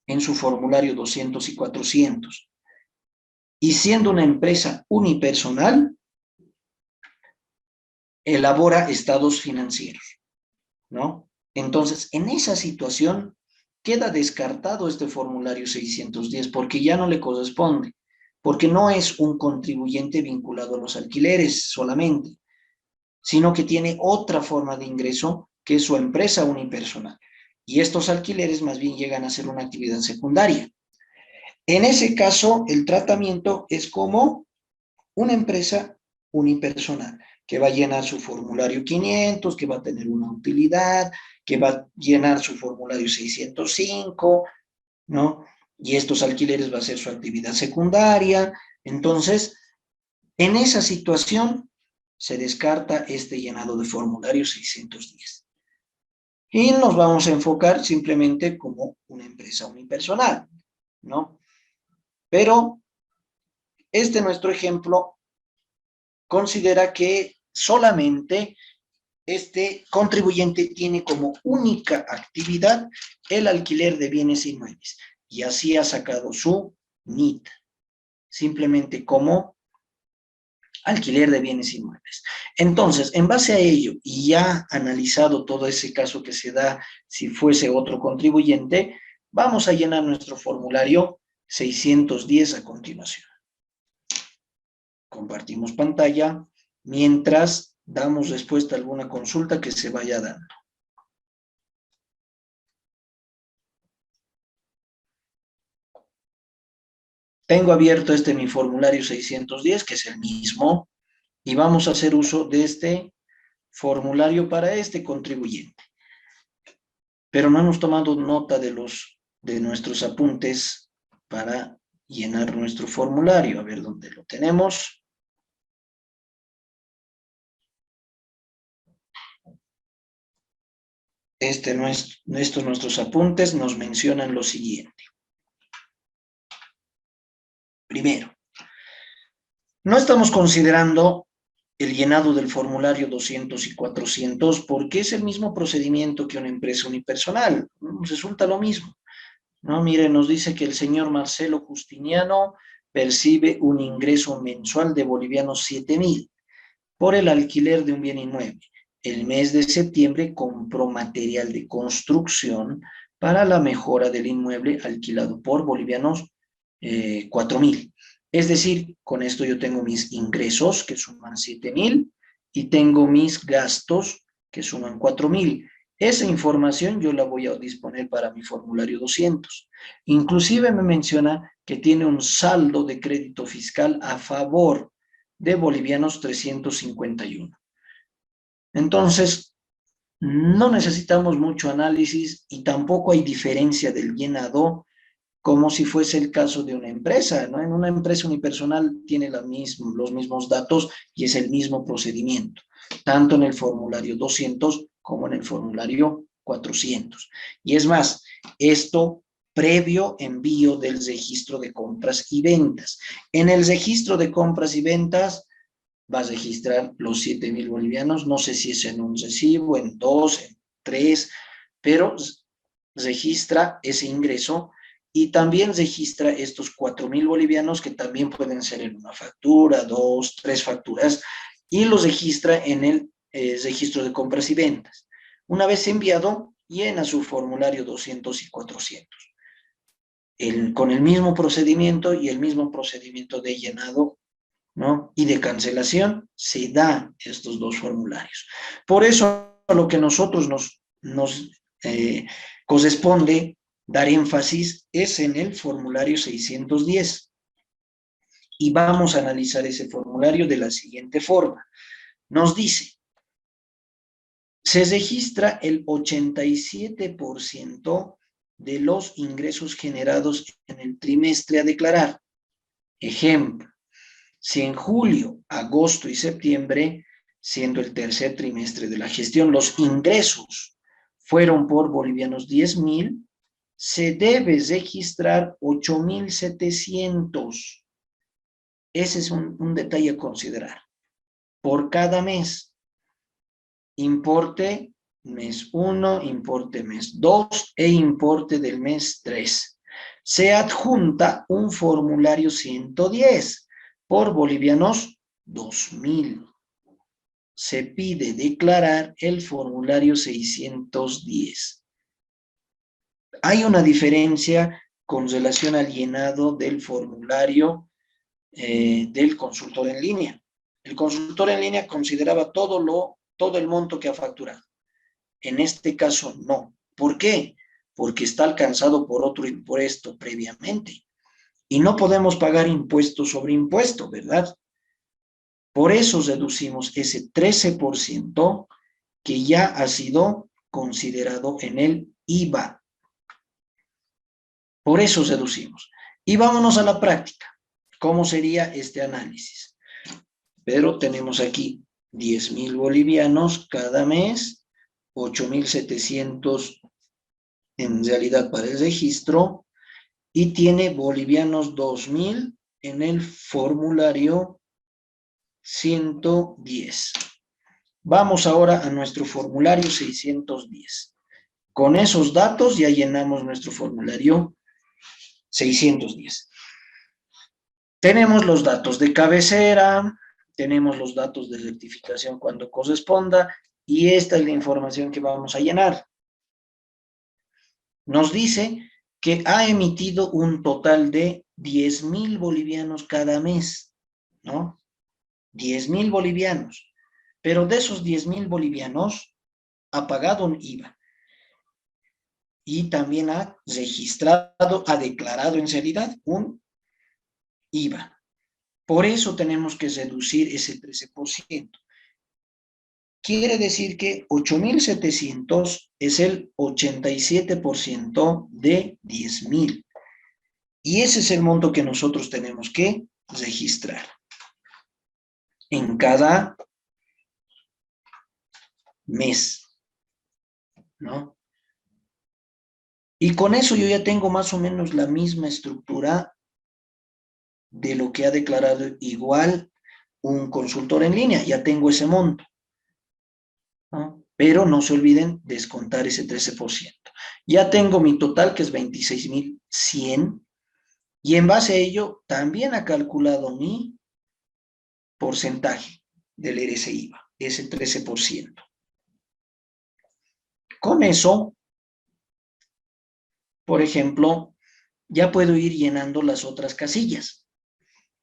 en su formulario 200 y 400. Y siendo una empresa unipersonal, elabora estados financieros, ¿no? Entonces, en esa situación, queda descartado este formulario 610 porque ya no le corresponde, porque no es un contribuyente vinculado a los alquileres solamente, sino que tiene otra forma de ingreso que es su empresa unipersonal. Y estos alquileres más bien llegan a ser una actividad secundaria. En ese caso, el tratamiento es como una empresa unipersonal, que va a llenar su formulario 500, que va a tener una utilidad, que va a llenar su formulario 605, ¿no? Y estos alquileres va a ser su actividad secundaria. Entonces, en esa situación se descarta este llenado de formulario 610. Y nos vamos a enfocar simplemente como una empresa unipersonal, ¿no? Pero nuestro ejemplo considera que solamente este contribuyente tiene como única actividad el alquiler de bienes inmuebles y así ha sacado su NIT, simplemente como alquiler de bienes inmuebles. Entonces, en base a ello, y ya analizado todo ese caso que se da si fuese otro contribuyente, vamos a llenar nuestro formulario 610 a continuación. Compartimos pantalla mientras damos respuesta a alguna consulta que se vaya dando. Tengo abierto mi formulario 610, que es el mismo, y vamos a hacer uso de este formulario para este contribuyente. Pero no hemos tomado nota de nuestros apuntes para llenar nuestro formulario. A ver dónde lo tenemos. Estos nuestros apuntes nos mencionan lo siguiente. Primero, no estamos considerando el llenado del formulario 200 y 400 porque es el mismo procedimiento que una empresa unipersonal. Resulta lo mismo, ¿no? Mire, nos dice que el señor Marcelo Justiniano percibe un ingreso mensual de bolivianos 7.000 por el alquiler de un bien inmueble. El mes de septiembre compró material de construcción para la mejora del inmueble alquilado por bolivianos 4.000. Es decir, con esto yo tengo mis ingresos que suman 7.000 y tengo mis gastos que suman 4.000. Esa información yo la voy a disponer para mi formulario 200. Inclusive me menciona que tiene un saldo de crédito fiscal a favor de bolivianos 351. Entonces, no necesitamos mucho análisis y tampoco hay diferencia del llenado como si fuese el caso de una empresa, ¿no? En una empresa unipersonal tiene los mismos datos y es el mismo procedimiento, tanto en el formulario 200 como en el formulario 400. Y es más, esto previo envío del registro de compras y ventas. En el registro de compras y ventas va a registrar los 7.000 bolivianos, no sé si es en un recibo, en dos, en tres, pero registra ese ingreso y también registra estos 4.000 bolivianos que también pueden ser en una factura, dos, tres facturas, y los registra en el registro de compras y ventas. Una vez enviado, llena su formulario 200 y 400. Con el mismo procedimiento y el mismo procedimiento de llenado ¿no? Y de cancelación se da estos dos formularios. Por eso a lo que nosotros nos corresponde dar énfasis es en el formulario 610. Y vamos a analizar ese formulario de la siguiente forma. Nos dice, se registra el 87% de los ingresos generados en el trimestre a declarar. Ejemplo, si en julio, agosto y septiembre, siendo el tercer trimestre de la gestión, los ingresos fueron por bolivianos 10.000, se debe registrar 8.700. Ese es un detalle a considerar. Por cada mes, importe mes 1, importe mes 2 e importe del mes 3. Se adjunta un formulario 110 por bolivianos 2.000. Se pide declarar el formulario 610. Hay una diferencia con relación al llenado del formulario del consultor en línea. El consultor en línea consideraba todo el monto que ha facturado. En este caso, no. ¿Por qué? Porque está alcanzado por otro impuesto previamente. Y no podemos pagar impuesto sobre impuesto, ¿verdad? Por eso reducimos ese 13% que ya ha sido considerado en el IVA. Por eso reducimos. Y vámonos a la práctica. ¿Cómo sería este análisis? Pero tenemos aquí 10.000 bolivianos cada mes, 8.700 en realidad para el registro, y tiene bolivianos 2.000 en el formulario 110. Vamos ahora a nuestro formulario 610. Con esos datos ya llenamos nuestro formulario 610. Tenemos los datos de cabecera, tenemos los datos de rectificación cuando corresponda, y esta es la información que vamos a llenar. Nos dice que ha emitido un total de 10.000 bolivianos cada mes, ¿no? 10.000 bolivianos. Pero de esos 10.000 bolivianos ha pagado un IVA. Y también ha registrado, ha declarado en seriedad un IVA. Por eso tenemos que reducir ese 13%. Quiere decir que 8.700 es el 87% de 10.000. Y ese es el monto que nosotros tenemos que registrar en cada mes, ¿no? Y con eso yo ya tengo más o menos la misma estructura de lo que ha declarado igual un consultor en línea. Ya tengo ese monto, ¿no? Pero no se olviden descontar ese 13%. Ya tengo mi total, que es 26.100, y en base a ello también ha calculado mi porcentaje del RSIVA, ese 13%. Con eso, por ejemplo, ya puedo ir llenando las otras casillas.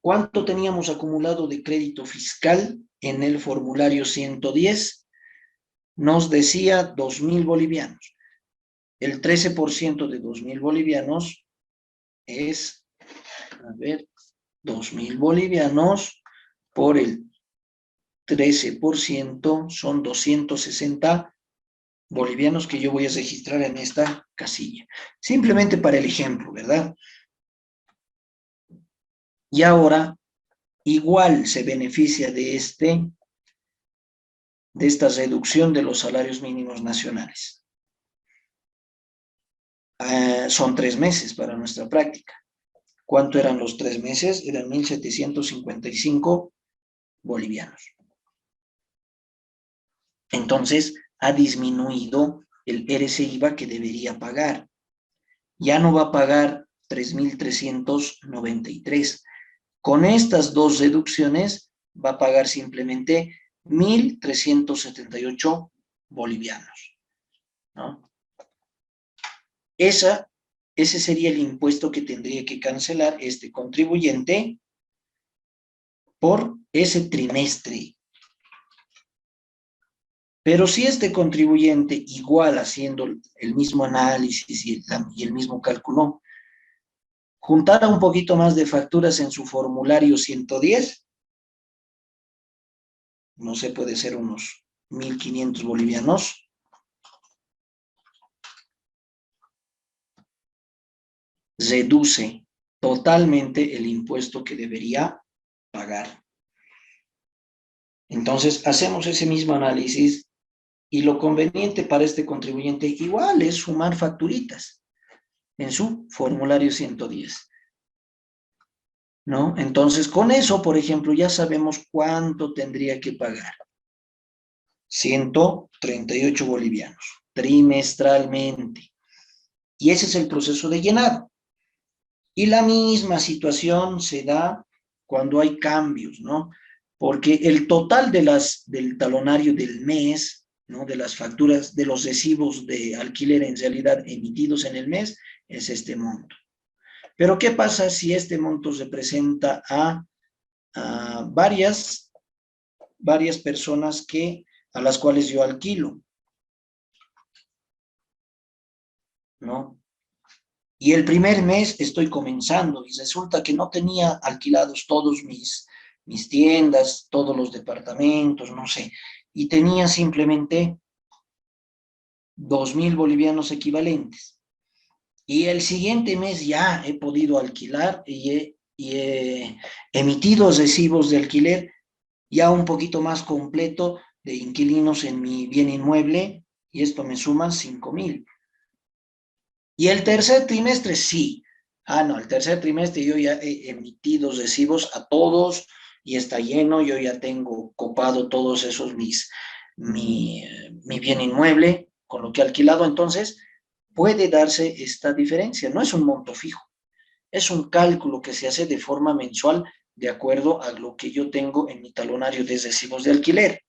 ¿Cuánto teníamos acumulado de crédito fiscal en el formulario 110? Nos decía 2.000 bolivianos. El 13% de 2.000 bolivianos es, a ver, 2.000 bolivianos por el 13% son 260 bolivianos que yo voy a registrar en esta casilla. Simplemente para el ejemplo, ¿verdad? Y ahora, igual se beneficia de esta reducción de los salarios mínimos nacionales. Son 3 meses para nuestra práctica. ¿Cuánto eran los 3 meses? Eran 1.755 bolivianos. Entonces, ha disminuido el RSIVA que debería pagar. Ya no va a pagar 3.393. Con estas dos reducciones, va a pagar simplemente 1.378 bolivianos, ¿no? Ese sería el impuesto que tendría que cancelar este contribuyente por ese trimestre. Pero si este contribuyente, igual haciendo el mismo análisis y el mismo cálculo, juntara un poquito más de facturas en su formulario 110, no sé, puede ser unos 1.500 bolivianos, reduce totalmente el impuesto que debería pagar. Entonces, hacemos ese mismo análisis y lo conveniente para este contribuyente igual es sumar facturitas en su formulario 110, ¿no? Entonces, con eso, por ejemplo, ya sabemos cuánto tendría que pagar. 138 bolivianos trimestralmente. Y ese es el proceso de llenado. Y la misma situación se da cuando hay cambios, ¿no? Porque el total del talonario del mes, ¿no? De las facturas, de los recibos de alquiler en realidad emitidos en el mes, es este monto. Pero ¿qué pasa si este monto representa a varias personas a las cuales yo alquilo, ¿no? Y el primer mes estoy comenzando y resulta que no tenía alquilados todos mis tiendas, todos los departamentos, no sé, y tenía simplemente 2.000 bolivianos equivalentes. Y el siguiente mes ya he podido alquilar y he emitido recibos de alquiler ya un poquito más completo de inquilinos en mi bien inmueble, y esto me suma 5.000. Y el tercer trimestre, sí. No, el tercer trimestre yo ya he emitido recibos a todos y está lleno, yo ya tengo copado todos esos mi bien inmueble con lo que he alquilado, entonces puede darse esta diferencia. No es un monto fijo, es un cálculo que se hace de forma mensual de acuerdo a lo que yo tengo en mi talonario de recibos de alquiler,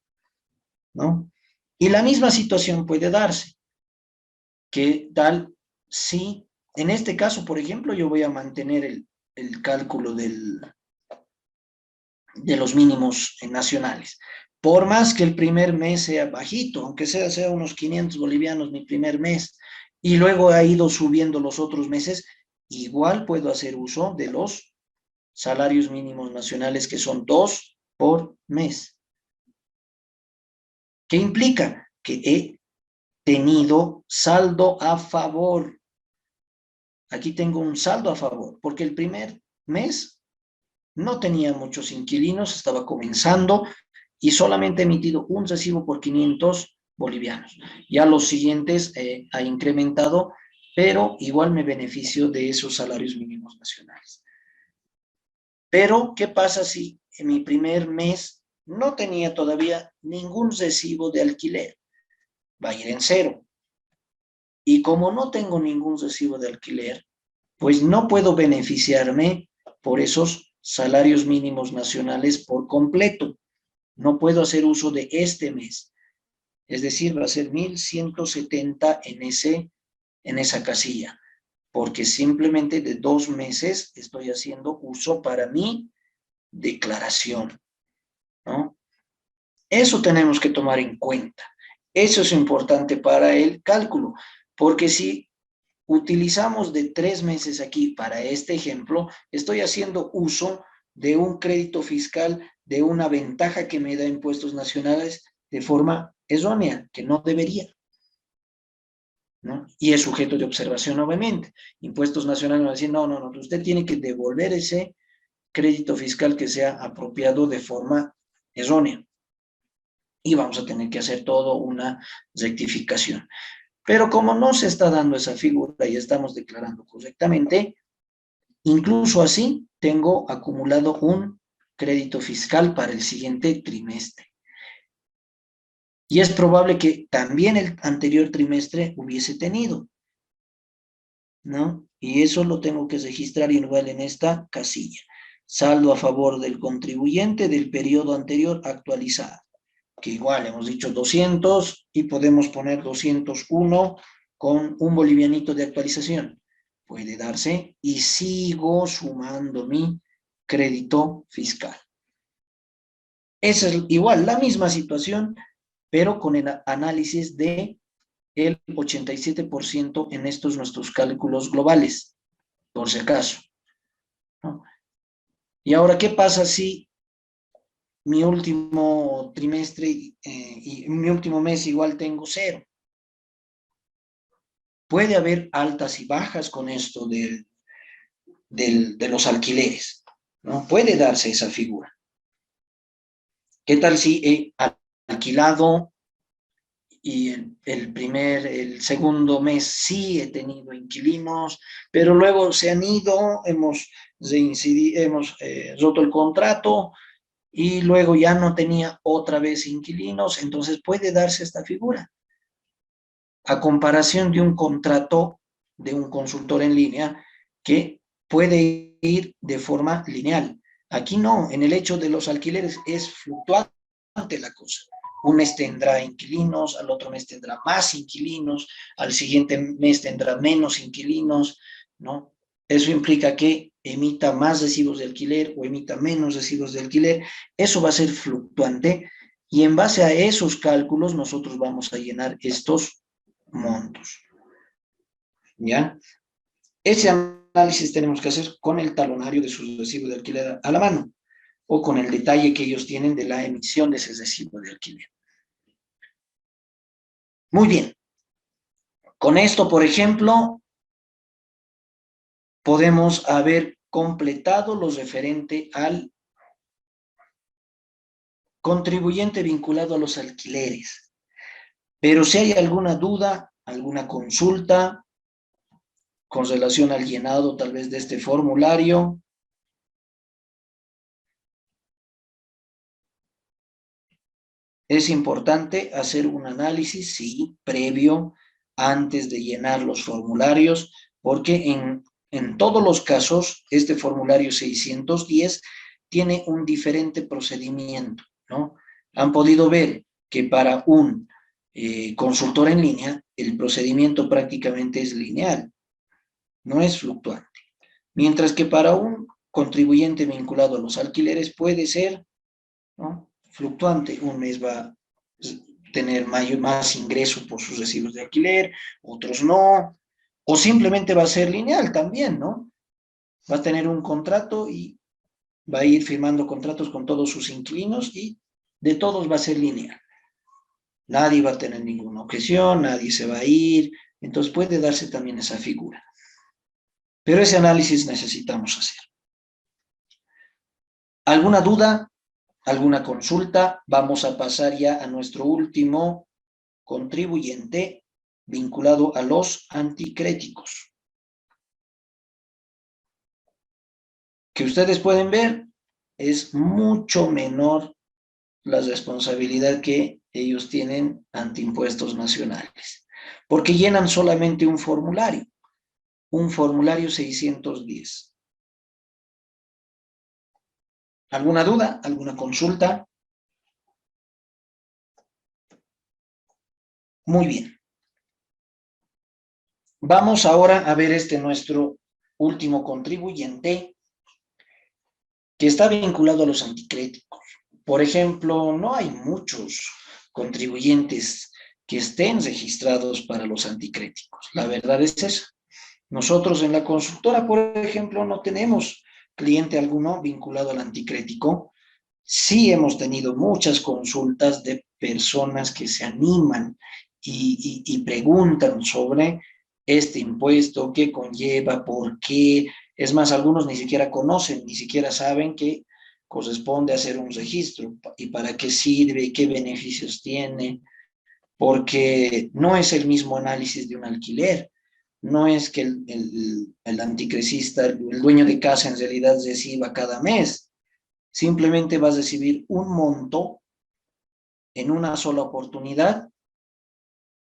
¿no? Y la misma situación puede darse. ¿Qué tal si, en este caso, por ejemplo, yo voy a mantener el cálculo de los mínimos nacionales? Por más que el primer mes sea bajito, aunque sea unos 500 bolivianos mi primer mes, y luego ha ido subiendo los otros meses, igual puedo hacer uso de los salarios mínimos nacionales, que son 2 por mes. ¿Qué implica? Que he tenido saldo a favor. Aquí tengo un saldo a favor, porque el primer mes no tenía muchos inquilinos, estaba comenzando y solamente he emitido un recibo por 500 bolivianos. Ya los siguientes ha incrementado, pero igual me beneficio de esos salarios mínimos nacionales. Pero, ¿qué pasa si en mi primer mes no tenía todavía ningún recibo de alquiler? Va a ir en cero. Y como no tengo ningún recibo de alquiler, pues no puedo beneficiarme por esos salarios mínimos nacionales por completo. No puedo hacer uso de este mes. Es decir, va a ser 1.170 en esa casilla, porque simplemente de 2 meses estoy haciendo uso para mi declaración, ¿no? Eso tenemos que tomar en cuenta. Eso es importante para el cálculo, porque si utilizamos de 3 meses aquí para este ejemplo, estoy haciendo uso de un crédito fiscal, de una ventaja que me da impuestos nacionales de forma errónea, que no debería, ¿no? Y es sujeto de observación, obviamente. Impuestos nacionales van a decir, no, usted tiene que devolver ese crédito fiscal que sea apropiado de forma errónea. Y vamos a tener que hacer todo una rectificación. Pero como no se está dando esa figura y estamos declarando correctamente, incluso así tengo acumulado un crédito fiscal para el siguiente trimestre. Y es probable que también el anterior trimestre hubiese tenido, ¿no? Y eso lo tengo que registrar igual en esta casilla. Saldo a favor del contribuyente del periodo anterior actualizado, que igual hemos dicho 200 y podemos poner 201 con un bolivianito de actualización. Puede darse y sigo sumando mi crédito fiscal. Esa es igual, la misma situación, pero con el análisis de el 87% en estos nuestros cálculos globales, por si acaso, ¿no? Y ahora, ¿qué pasa si mi último trimestre y mi último mes igual tengo cero? Puede haber altas y bajas con esto de los alquileres, ¿no? Puede darse esa figura. ¿Qué tal si he alquilado y el segundo mes sí he tenido inquilinos, pero luego se han ido, hemos roto el contrato y luego ya no tenía otra vez inquilinos? Entonces puede darse esta figura. A comparación de un contrato de un consultor en línea que puede ir de forma lineal. Aquí no, en el hecho de los alquileres es fluctuante la cosa. Un mes tendrá inquilinos, al otro mes tendrá más inquilinos, al siguiente mes tendrá menos inquilinos, ¿no? Eso implica que emita más recibos de alquiler o emita menos recibos de alquiler. Eso va a ser fluctuante y en base a esos cálculos nosotros vamos a llenar estos montos, ¿ya? Ese análisis tenemos que hacer con el talonario de sus recibos de alquiler a la mano o con el detalle que ellos tienen de la emisión de ese recibo de alquiler. Muy bien. Con esto, por ejemplo, podemos haber completado lo referente al contribuyente vinculado a los alquileres. Pero si hay alguna duda, alguna consulta con relación al llenado tal vez de este formulario, es importante hacer un análisis, sí, previo, antes de llenar los formularios, porque en todos los casos, este formulario 610 tiene un diferente procedimiento, ¿no? Han podido ver que para un consultor en línea, el procedimiento prácticamente es lineal, no es fluctuante. Mientras que para un contribuyente vinculado a los alquileres puede ser, ¿no?, fluctuante. Un mes va a tener más ingreso por sus recibos de alquiler, otros no, o simplemente va a ser lineal también, ¿no? Va a tener un contrato y va a ir firmando contratos con todos sus inquilinos y de todos va a ser lineal. Nadie va a tener ninguna objeción, nadie se va a ir, entonces puede darse también esa figura. Pero ese análisis necesitamos hacer. ¿Alguna duda? ¿Alguna consulta? Vamos a pasar ya a nuestro último contribuyente vinculado a los anticréticos. Que ustedes pueden ver, es mucho menor la responsabilidad que ellos tienen ante impuestos nacionales, porque llenan solamente un formulario 610. ¿Alguna duda? ¿Alguna consulta? Muy bien. Vamos ahora a ver nuestro último contribuyente que está vinculado a los anticréticos. Por ejemplo, no hay muchos contribuyentes que estén registrados para los anticréticos. La verdad es esa. Nosotros en la consultora, por ejemplo, no tenemos cliente alguno vinculado al anticrético. Sí hemos tenido muchas consultas de personas que se animan y preguntan sobre este impuesto, qué conlleva, por qué. Es más, algunos ni siquiera conocen, ni siquiera saben que corresponde hacer un registro y para qué sirve, qué beneficios tiene, porque no es el mismo análisis de un alquiler. No es que el anticrecista, el dueño de casa en realidad reciba cada mes. Simplemente vas a recibir un monto en una sola oportunidad,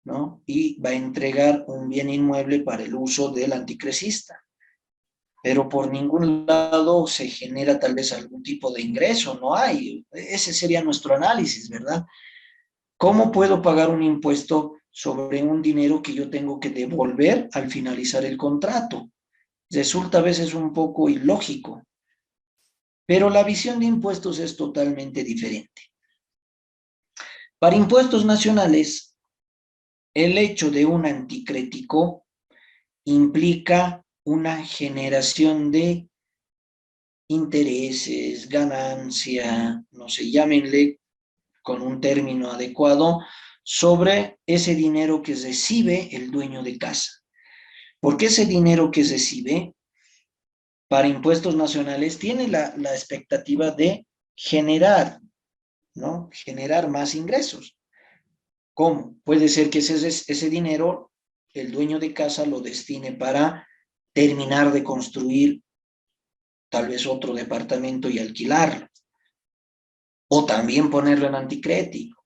¿no? Y va a entregar un bien inmueble para el uso del anticrecista. Pero por ningún lado se genera tal vez algún tipo de ingreso, no hay. Ese sería nuestro análisis, ¿verdad? ¿Cómo puedo pagar un impuesto sobre un dinero que yo tengo que devolver al finalizar el contrato? Resulta a veces un poco ilógico. Pero la visión de impuestos es totalmente diferente. Para impuestos nacionales, el hecho de un anticrético implica una generación de intereses, ganancia, no sé, llámenle con un término adecuado, sobre ese dinero que recibe el dueño de casa. Porque ese dinero que recibe para impuestos nacionales tiene la expectativa de generar, ¿no? Generar más ingresos. ¿Cómo? Puede ser que ese dinero el dueño de casa lo destine para terminar de construir tal vez otro departamento y alquilarlo, o también ponerlo en anticrético,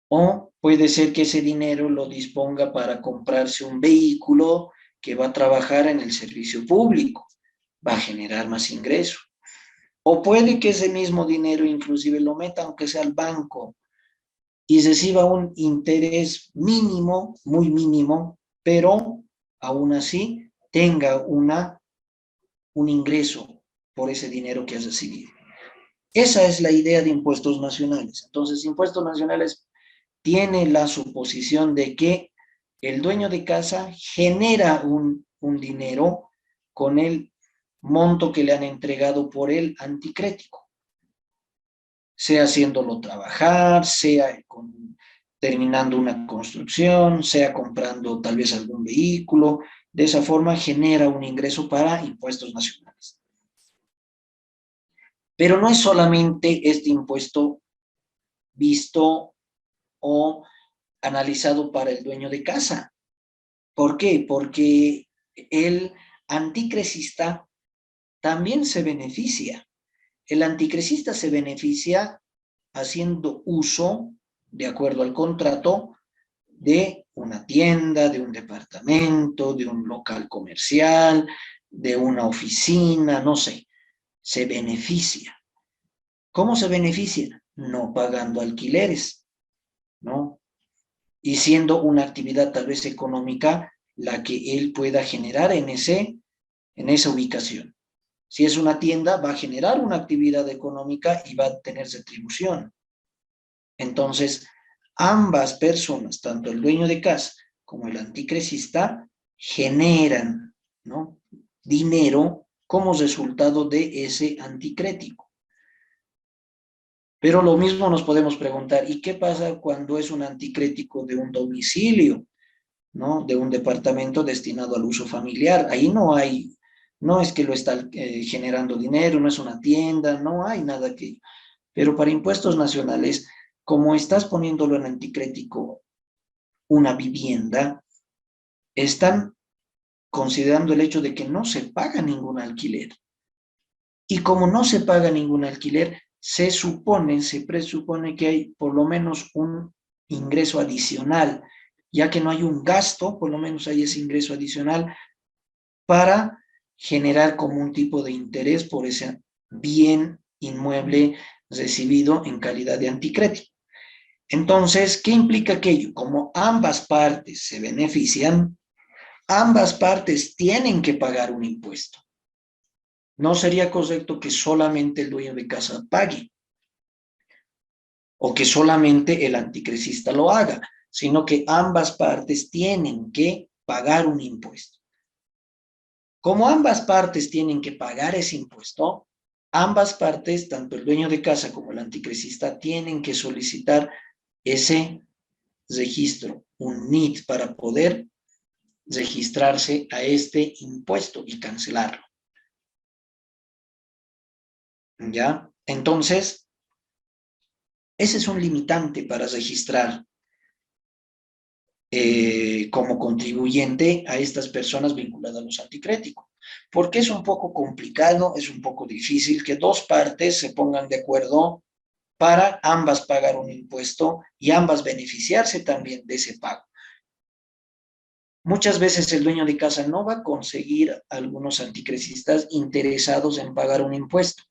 o puede ser que ese dinero lo disponga para comprarse un vehículo que va a trabajar en el servicio público, va a generar más ingresos, o puede que ese mismo dinero inclusive lo meta aunque sea al banco y reciba un interés mínimo, muy mínimo, pero aún así tenga un ingreso por ese dinero que has recibido. Esa es la idea de impuestos nacionales. Entonces, impuestos nacionales tiene la suposición de que el dueño de casa genera un dinero con el monto que le han entregado por el anticrético, sea haciéndolo trabajar, sea terminando una construcción, sea comprando tal vez algún vehículo. De esa forma genera un ingreso para impuestos nacionales. Pero no es solamente este impuesto visto o analizado para el dueño de casa. ¿Por qué? Porque el anticrecista también se beneficia. El anticrecista se beneficia haciendo uso, de acuerdo al contrato, de una tienda, de un departamento, de un local comercial, de una oficina, no sé. Se beneficia. ¿Cómo se beneficia? No pagando alquileres, ¿no? Y siendo una actividad tal vez económica la que él pueda generar en esa ubicación. Si es una tienda, va a generar una actividad económica y va a tener retribución. Entonces, ambas personas, tanto el dueño de casa como el anticrecista, generan, ¿no?, dinero como resultado de ese anticrético. Pero lo mismo nos podemos preguntar, ¿y qué pasa cuando es un anticrético de un domicilio, ¿no?, de un departamento destinado al uso familiar? Ahí no es que lo está generando dinero, no es una tienda, no hay nada que... Pero para impuestos nacionales, como estás poniéndolo en anticrético una vivienda, están considerando el hecho de que no se paga ningún alquiler. Y como no se paga ningún alquiler, se presupone que hay por lo menos un ingreso adicional, ya que no hay un gasto, por lo menos hay ese ingreso adicional para generar como un tipo de interés por ese bien inmueble recibido en calidad de anticrédito. Entonces, ¿qué implica aquello? Como ambas partes se benefician, ambas partes tienen que pagar un impuesto. No sería correcto que solamente el dueño de casa pague o que solamente el anticrecista lo haga, sino que ambas partes tienen que pagar un impuesto. Como ambas partes tienen que pagar ese impuesto, ambas partes, tanto el dueño de casa como el anticrecista, tienen que solicitar ese registro, un NIT, para poder registrarse a este impuesto y cancelarlo. ¿Ya? Entonces, ese es un limitante para registrar como contribuyente a estas personas vinculadas a los anticréticos. Porque es un poco complicado, es un poco difícil que dos partes se pongan de acuerdo para ambas pagar un impuesto y ambas beneficiarse también de ese pago. Muchas veces el dueño de casa no va a conseguir a algunos anticrecistas interesados en pagar un impuesto.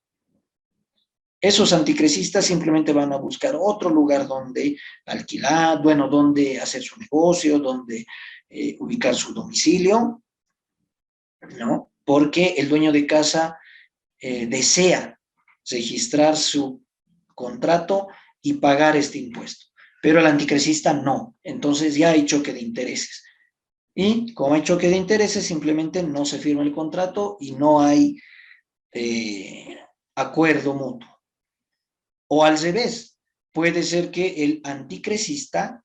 Esos anticrecistas simplemente van a buscar otro lugar donde alquilar, bueno, donde hacer su negocio, donde ubicar su domicilio, ¿no? Porque el dueño de casa desea registrar su contrato y pagar este impuesto. Pero el anticresista no. Entonces ya hay choque de intereses. Y como hay choque de intereses, simplemente no se firma el contrato y no hay acuerdo mutuo. O al revés, puede ser que el anticresista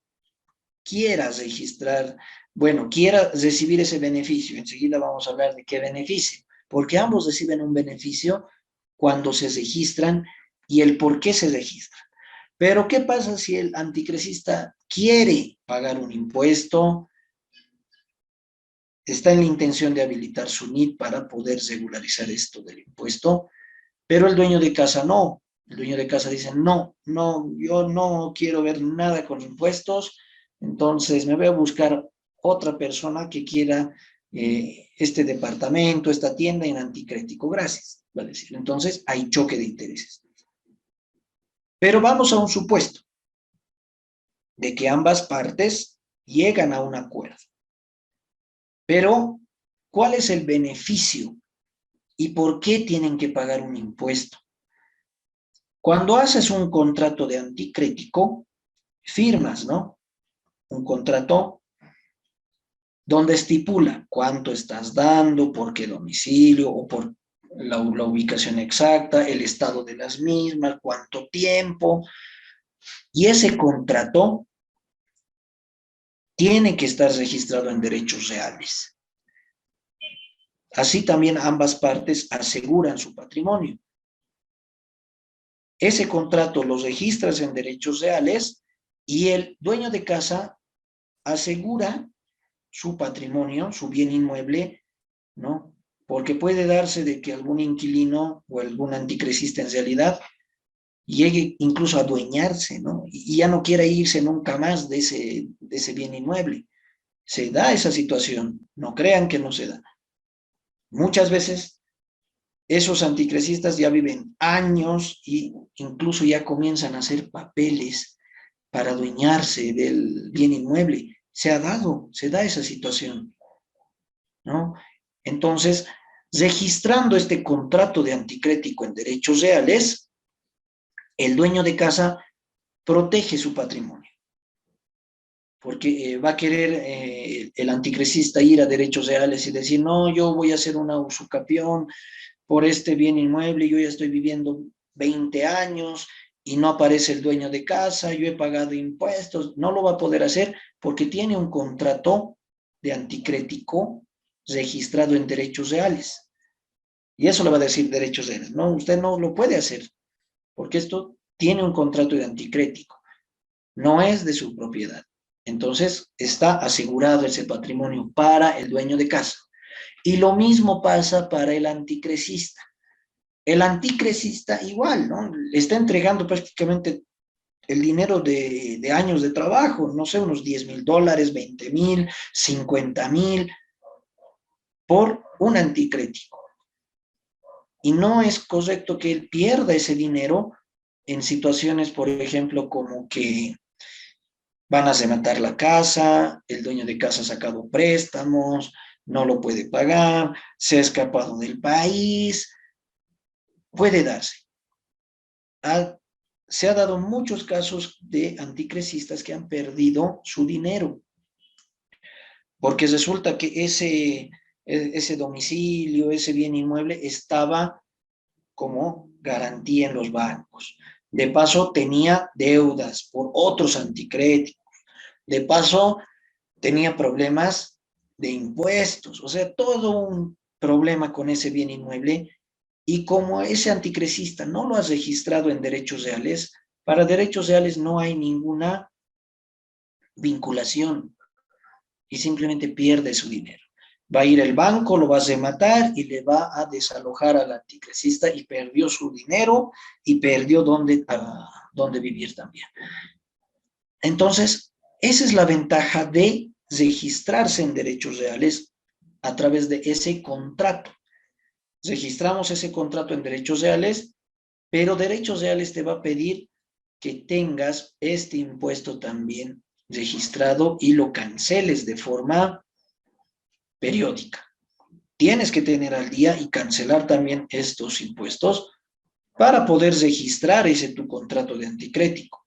quiera registrar, bueno, quiera recibir ese beneficio. Enseguida vamos a hablar de qué beneficio, porque ambos reciben un beneficio cuando se registran y el por qué se registra. Pero ¿qué pasa si el anticresista quiere pagar un impuesto? Está en la intención de habilitar su NIT para poder regularizar esto del impuesto, pero el dueño de casa no. El dueño de casa dice, no, no, yo no quiero ver nada con impuestos, entonces me voy a buscar otra persona que quiera este departamento, esta tienda en anticrético, gracias, va a decir. Entonces hay choque de intereses. Pero vamos a un supuesto de que ambas partes llegan a un acuerdo. Pero, ¿cuál es el beneficio y por qué tienen que pagar un impuesto? Cuando haces un contrato de anticrético, firmas, ¿no? Un contrato donde estipula cuánto estás dando, por qué domicilio o por la ubicación exacta, el estado de las mismas, cuánto tiempo. Y ese contrato tiene que estar registrado en derechos reales. Así también ambas partes aseguran su patrimonio. Ese contrato lo registras en derechos reales y el dueño de casa asegura su patrimonio, su bien inmueble, ¿no? Porque puede darse de que algún inquilino o algún anticresista en realidad llegue incluso a adueñarse, ¿no? Y ya no quiera irse nunca más de ese bien inmueble. Se da esa situación, no crean que no se da. Muchas veces esos anticresistas ya viven años e incluso ya comienzan a hacer papeles para adueñarse del bien inmueble. Se da esa situación, ¿no? Entonces, registrando este contrato de anticrético en derechos reales, el dueño de casa protege su patrimonio, porque va a querer el anticresista ir a derechos reales y decir, no, yo voy a hacer una usucapión por este bien inmueble, yo ya estoy viviendo 20 años y no aparece el dueño de casa, yo he pagado impuestos, no lo va a poder hacer porque tiene un contrato de anticrético registrado en derechos reales. Y eso le va a decir derechos reales. No, usted no lo puede hacer porque esto tiene un contrato de anticrético, no es de su propiedad. Entonces está asegurado ese patrimonio para el dueño de casa. Y lo mismo pasa para el anticresista. El anticresista igual, ¿no? Le está entregando prácticamente el dinero de años de trabajo, no sé, unos $10,000, 20,000, 50,000, por un anticrético. Y no es correcto que él pierda ese dinero en situaciones, por ejemplo, como que van a rematar la casa, el dueño de casa ha sacado préstamos, no lo puede pagar, se ha escapado del país, puede darse. Se ha dado muchos casos de anticresistas que han perdido su dinero, porque resulta que ese domicilio, ese bien inmueble estaba como garantía en los bancos. De paso, tenía deudas por otros anticréticos. De paso, tenía problemas de impuestos, o sea, todo un problema con ese bien inmueble. Y como ese anticresista no lo has registrado en derechos reales, para derechos reales no hay ninguna vinculación y simplemente pierde su dinero. Va a ir el banco, lo va a rematar y le va a desalojar al anticresista y perdió su dinero y perdió dónde vivir también. Entonces, esa es la ventaja de registrarse en derechos reales a través de ese contrato. Registramos ese contrato en derechos reales, pero derechos reales te va a pedir que tengas este impuesto también registrado y lo canceles de forma periódica. tienes que tener al día y cancelar también estos impuestos para poder registrar ese tu contrato de anticrético.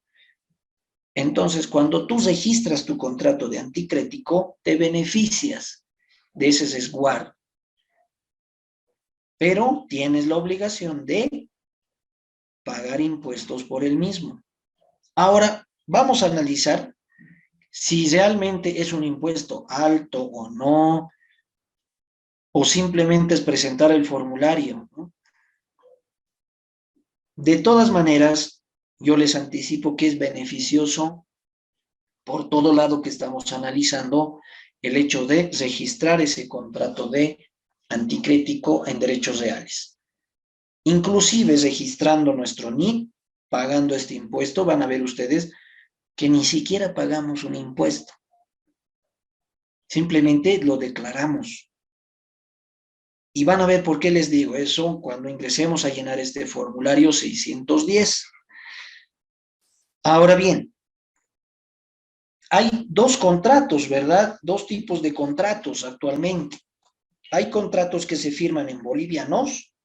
Entonces, cuando tú registras tu contrato de anticrético, te beneficias de ese resguardo, pero tienes la obligación de pagar impuestos por el mismo. Ahora, vamos a analizar si realmente es un impuesto alto o no, o simplemente es presentar el formulario, ¿no? De todas maneras, yo les anticipo que es beneficioso por todo lado que estamos analizando el hecho de registrar ese contrato de anticrético en derechos reales. Inclusive registrando nuestro NIT, pagando este impuesto, van a ver ustedes que ni siquiera pagamos un impuesto. Simplemente lo declaramos. Y van a ver por qué les digo eso cuando ingresemos a llenar este formulario 610. Ahora bien, hay dos contratos, ¿verdad? Dos tipos de contratos actualmente. Hay contratos que se firman en bolivianos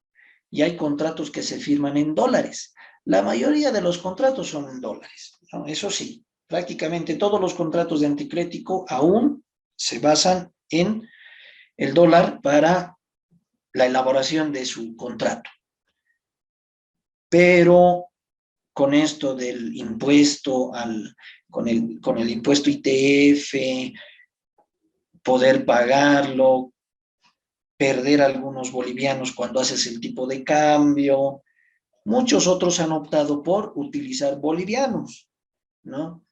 y hay contratos que se firman en dólares. La mayoría de los contratos son en dólares, ¿no? Eso sí, prácticamente todos los contratos de anticrético aún se basan en el dólar para la elaboración de su contrato. Pero con esto del impuesto, con el impuesto ITF, poder pagarlo, perder algunos bolivianos cuando haces el tipo de cambio, muchos otros han optado por utilizar bolivianos, ¿no?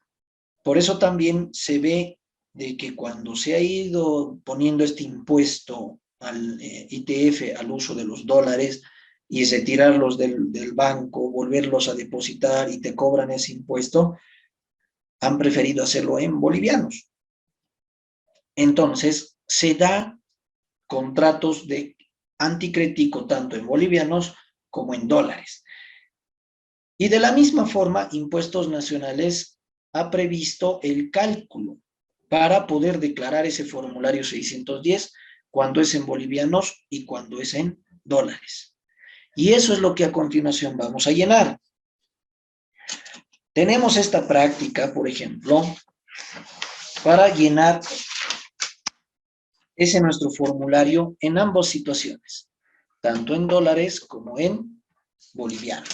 Por eso también se ve de que cuando se ha ido poniendo este impuesto al ITF, al uso de los dólares, y retirarlos del banco, volverlos a depositar y te cobran ese impuesto, han preferido hacerlo en bolivianos. Entonces, se da contratos de anticrético tanto en bolivianos como en dólares. Y de la misma forma, Impuestos Nacionales ha previsto el cálculo para poder declarar ese formulario 610 cuando es en bolivianos y cuando es en dólares. Y eso es lo que a continuación vamos a llenar. Tenemos esta práctica, por ejemplo, para llenar ese nuestro formulario en ambas situaciones, tanto en dólares como en bolivianos.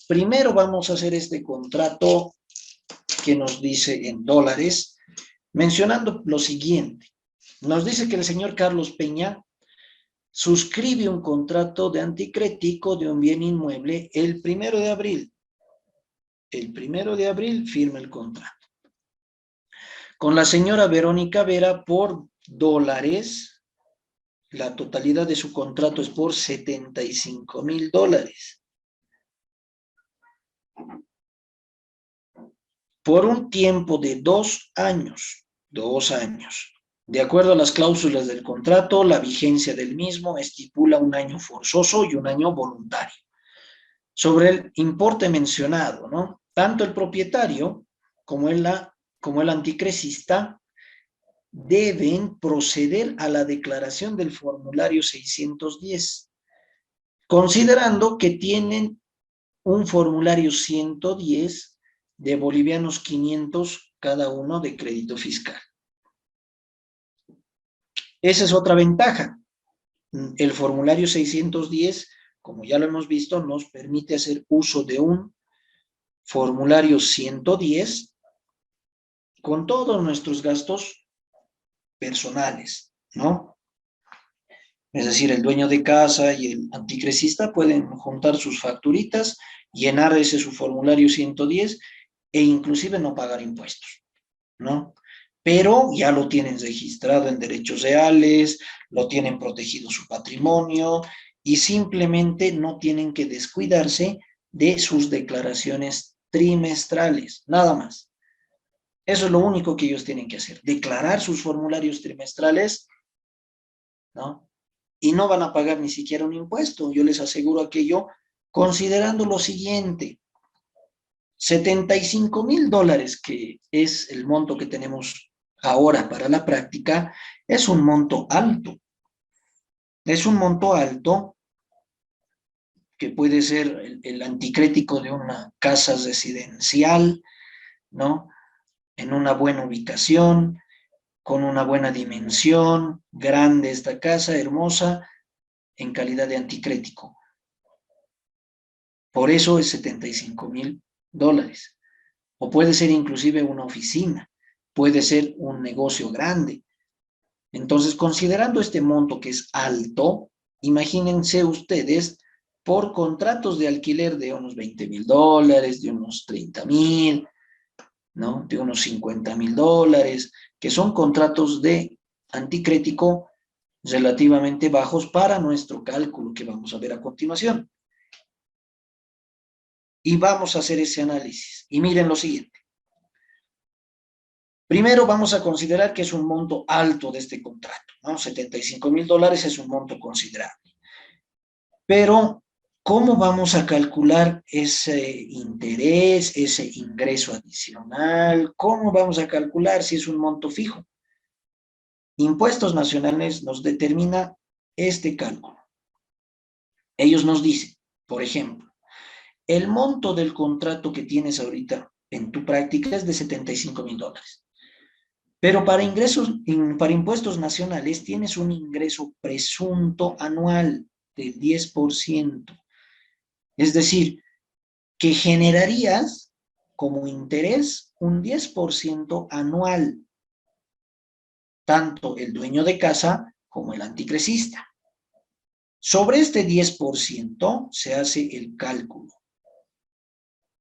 Primero vamos a hacer este contrato que nos dice en dólares, mencionando lo siguiente. Nos dice que el señor Carlos Peña suscribe un contrato de anticrético de un bien inmueble el 1 de abril. El 1 de abril firma el contrato. Con la señora Verónica Vera por dólares, la totalidad de su contrato es por $75,000. Por un tiempo de 2 años. 2 años. De acuerdo a las cláusulas del contrato, la vigencia del mismo estipula un año forzoso y un año voluntario. Sobre el importe mencionado, ¿no? Tanto el propietario como el anticrecista deben proceder a la declaración del formulario 610, considerando que tienen un formulario 110 de bolivianos 500 cada uno de crédito fiscal. Esa es otra ventaja. El formulario 610, como ya lo hemos visto, nos permite hacer uso de un formulario 110 con todos nuestros gastos personales, ¿no? Es decir, el dueño de casa y el anticrecista pueden juntar sus facturitas, llenar ese su formulario 110 e inclusive no pagar impuestos, ¿no? Pero ya lo tienen registrado en derechos reales, lo tienen protegido su patrimonio y simplemente no tienen que descuidarse de sus declaraciones trimestrales, nada más. Eso es lo único que ellos tienen que hacer, declarar sus formularios trimestrales, ¿no? Y no van a pagar ni siquiera un impuesto, yo les aseguro aquello, considerando lo siguiente, $75,000, que es el monto que tenemos ahora para la práctica, es un monto alto. Es un monto alto que puede ser el anticrético de una casa residencial, ¿no? En una buena ubicación, con una buena dimensión, grande esta casa, hermosa, en calidad de anticrético. Por eso es $75,000. O puede ser inclusive una oficina, puede ser un negocio grande. Entonces, considerando este monto que es alto, imagínense ustedes por contratos de alquiler de unos $20,000, de unos 30,000, ¿no? De unos $50,000, que son contratos de anticrético relativamente bajos para nuestro cálculo que vamos a ver a continuación. Y vamos a hacer ese análisis. Y miren lo siguiente. Primero vamos a considerar que es un monto alto de este contrato, ¿no? $75,000 es un monto considerable. Pero, ¿cómo vamos a calcular ese interés, ese ingreso adicional? ¿Cómo vamos a calcular si es un monto fijo? Impuestos Nacionales nos determina este cálculo. Ellos nos dicen, por ejemplo, el monto del contrato que tienes ahorita en tu práctica es de $75,000. Pero para impuestos nacionales tienes un ingreso presunto anual del 10%. Es decir, que generarías como interés un 10% anual, tanto el dueño de casa como el anticrecista. Sobre este 10% se hace el cálculo.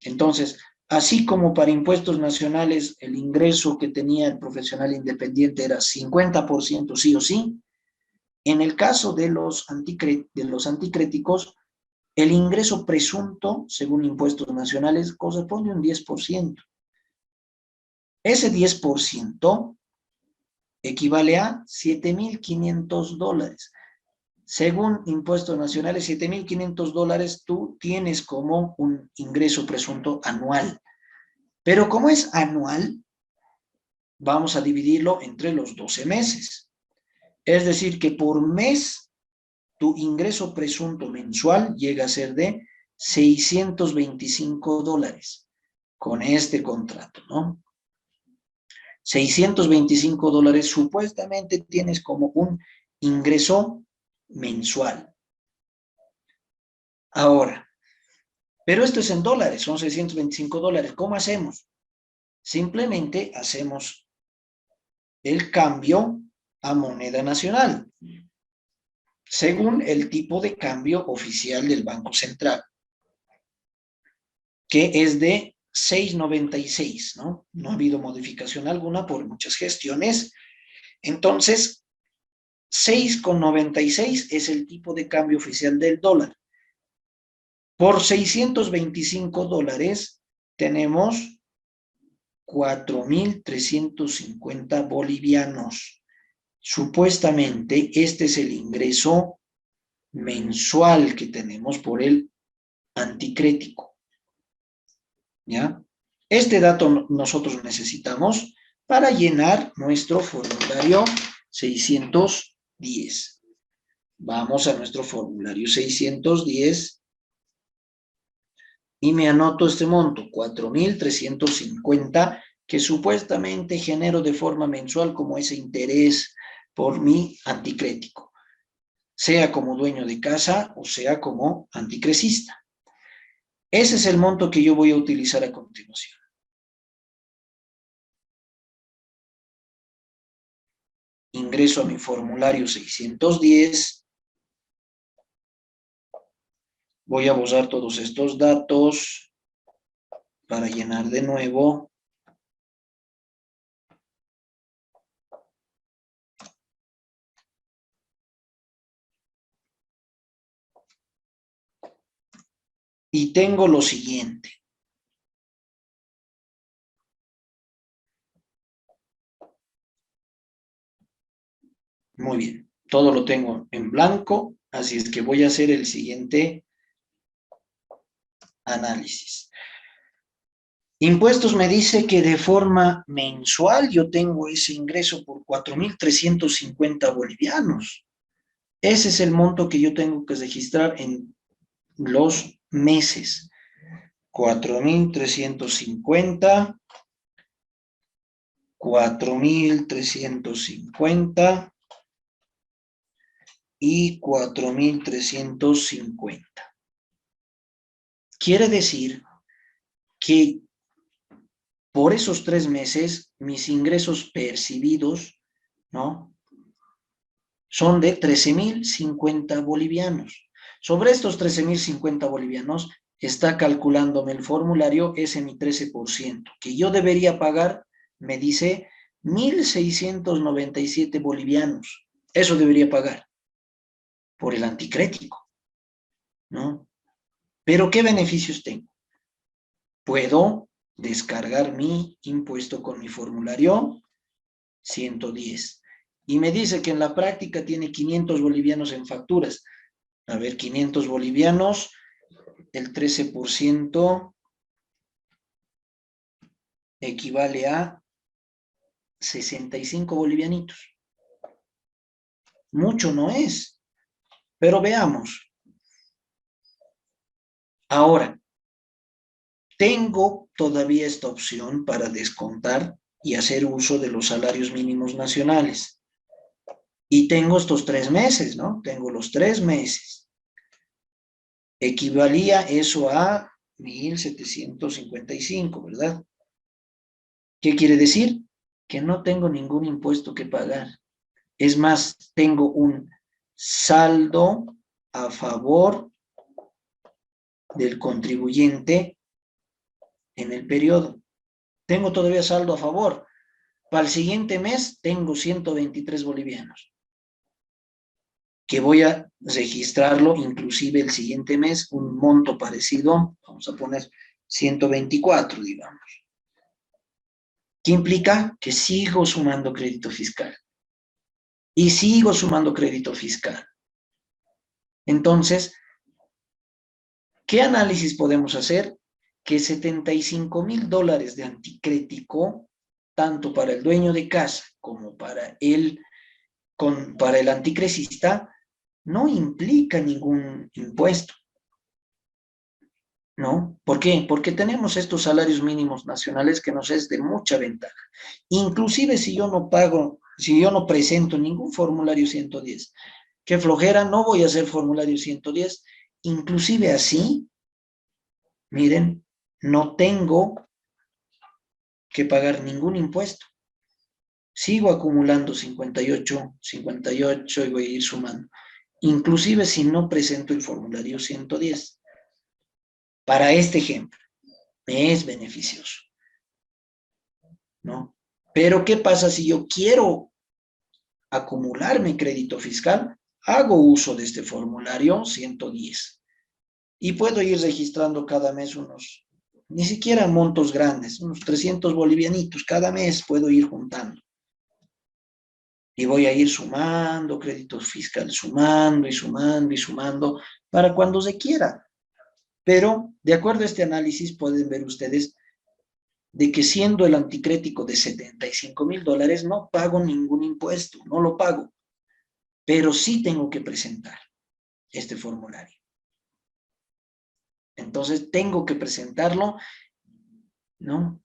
Entonces, así como para impuestos nacionales el ingreso que tenía el profesional independiente era 50% sí o sí, en el caso de los anticréticos, el ingreso presunto, según impuestos nacionales, corresponde a un 10%. Ese 10% equivale a $7,500. Según impuestos nacionales, $7,500 tú tienes como un ingreso presunto anual. Pero como es anual, vamos a dividirlo entre los 12 meses. Es decir, que por mes tu ingreso presunto mensual llega a ser de $625 con este contrato, ¿no? $625 supuestamente tienes como un ingreso mensual. Ahora, pero esto es en dólares, son $625. ¿Cómo hacemos? Simplemente hacemos el cambio a moneda nacional, según el tipo de cambio oficial del Banco Central, que es de 6.96, ¿no? No ha habido modificación alguna por muchas gestiones. Entonces, 6,96 es el tipo de cambio oficial del dólar. Por $625 tenemos 4,350 bolivianos. Supuestamente este es el ingreso mensual que tenemos por el anticrético. ¿Ya? Este dato nosotros necesitamos para llenar nuestro formulario 610. Vamos a nuestro formulario 610 y me anoto este monto, 4,350, que supuestamente genero de forma mensual como ese interés por mi anticrético, sea como dueño de casa o sea como anticrecista. Ese es el monto que yo voy a utilizar a continuación. Ingreso a mi formulario 610. Voy a borrar todos estos datos para llenar de nuevo. Y tengo lo siguiente. Muy bien, todo lo tengo en blanco, así es que voy a hacer el siguiente análisis. Impuestos me dice que de forma mensual yo tengo ese ingreso por 4,350 bolivianos. Ese es el monto que yo tengo que registrar en los meses. 4.350, 4.350 y 4.350. Quiere decir que por esos 3 meses mis ingresos percibidos, ¿no?, son de 13.050 bolivianos. Sobre estos 13.050 bolivianos está calculándome el formulario ese mi 13%, que yo debería pagar, me dice 1.697 bolivianos. Eso debería pagar por el anticrético, ¿no? Pero ¿qué beneficios tengo? Puedo descargar mi impuesto con mi formulario 110. Y me dice que en la práctica tiene 500 bolivianos en facturas. A ver, 500 bolivianos, el 13% equivale a 65 bolivianitos. Mucho no es, pero veamos. Ahora, tengo todavía esta opción para descontar y hacer uso de los salarios mínimos nacionales. Y tengo estos 3 meses, ¿no? Tengo los 3 meses. Equivalía eso a 1.755, ¿verdad? ¿Qué quiere decir? Que no tengo ningún impuesto que pagar. Es más, tengo un saldo a favor del contribuyente en el periodo. Tengo todavía saldo a favor. Para el siguiente mes tengo 123 bolivianos, que voy a registrarlo inclusive el siguiente mes, un monto parecido, vamos a poner 124, digamos. ¿Qué implica? Que sigo sumando crédito fiscal. Y sigo sumando crédito fiscal. Entonces, ¿qué análisis podemos hacer? Que 75.000 dólares de anticrético, tanto para el dueño de casa como para el anticresista, no implica ningún impuesto, ¿no? ¿Por qué? Porque tenemos estos salarios mínimos nacionales que nos es de mucha ventaja. Inclusive si yo no pago, si yo no presento ningún formulario 110, qué flojera, no voy a hacer formulario 110, inclusive así, miren, no tengo que pagar ningún impuesto. Sigo acumulando 58 y voy a ir sumando. Inclusive si no presento el formulario 110. Para este ejemplo, me es beneficioso, ¿no? Pero ¿qué pasa si yo quiero acumular mi crédito fiscal? Hago uso de este formulario 110 y puedo ir registrando cada mes unos, ni siquiera montos grandes, unos 300 bolivianitos cada mes puedo ir juntando. Y voy a ir sumando créditos fiscales, sumando y sumando y sumando para cuando se quiera. Pero, de acuerdo a este análisis, pueden ver ustedes de que siendo el anticrético de 75.000 dólares, no pago ningún impuesto, no lo pago. Pero sí tengo que presentar este formulario. Entonces, tengo que presentarlo, ¿no?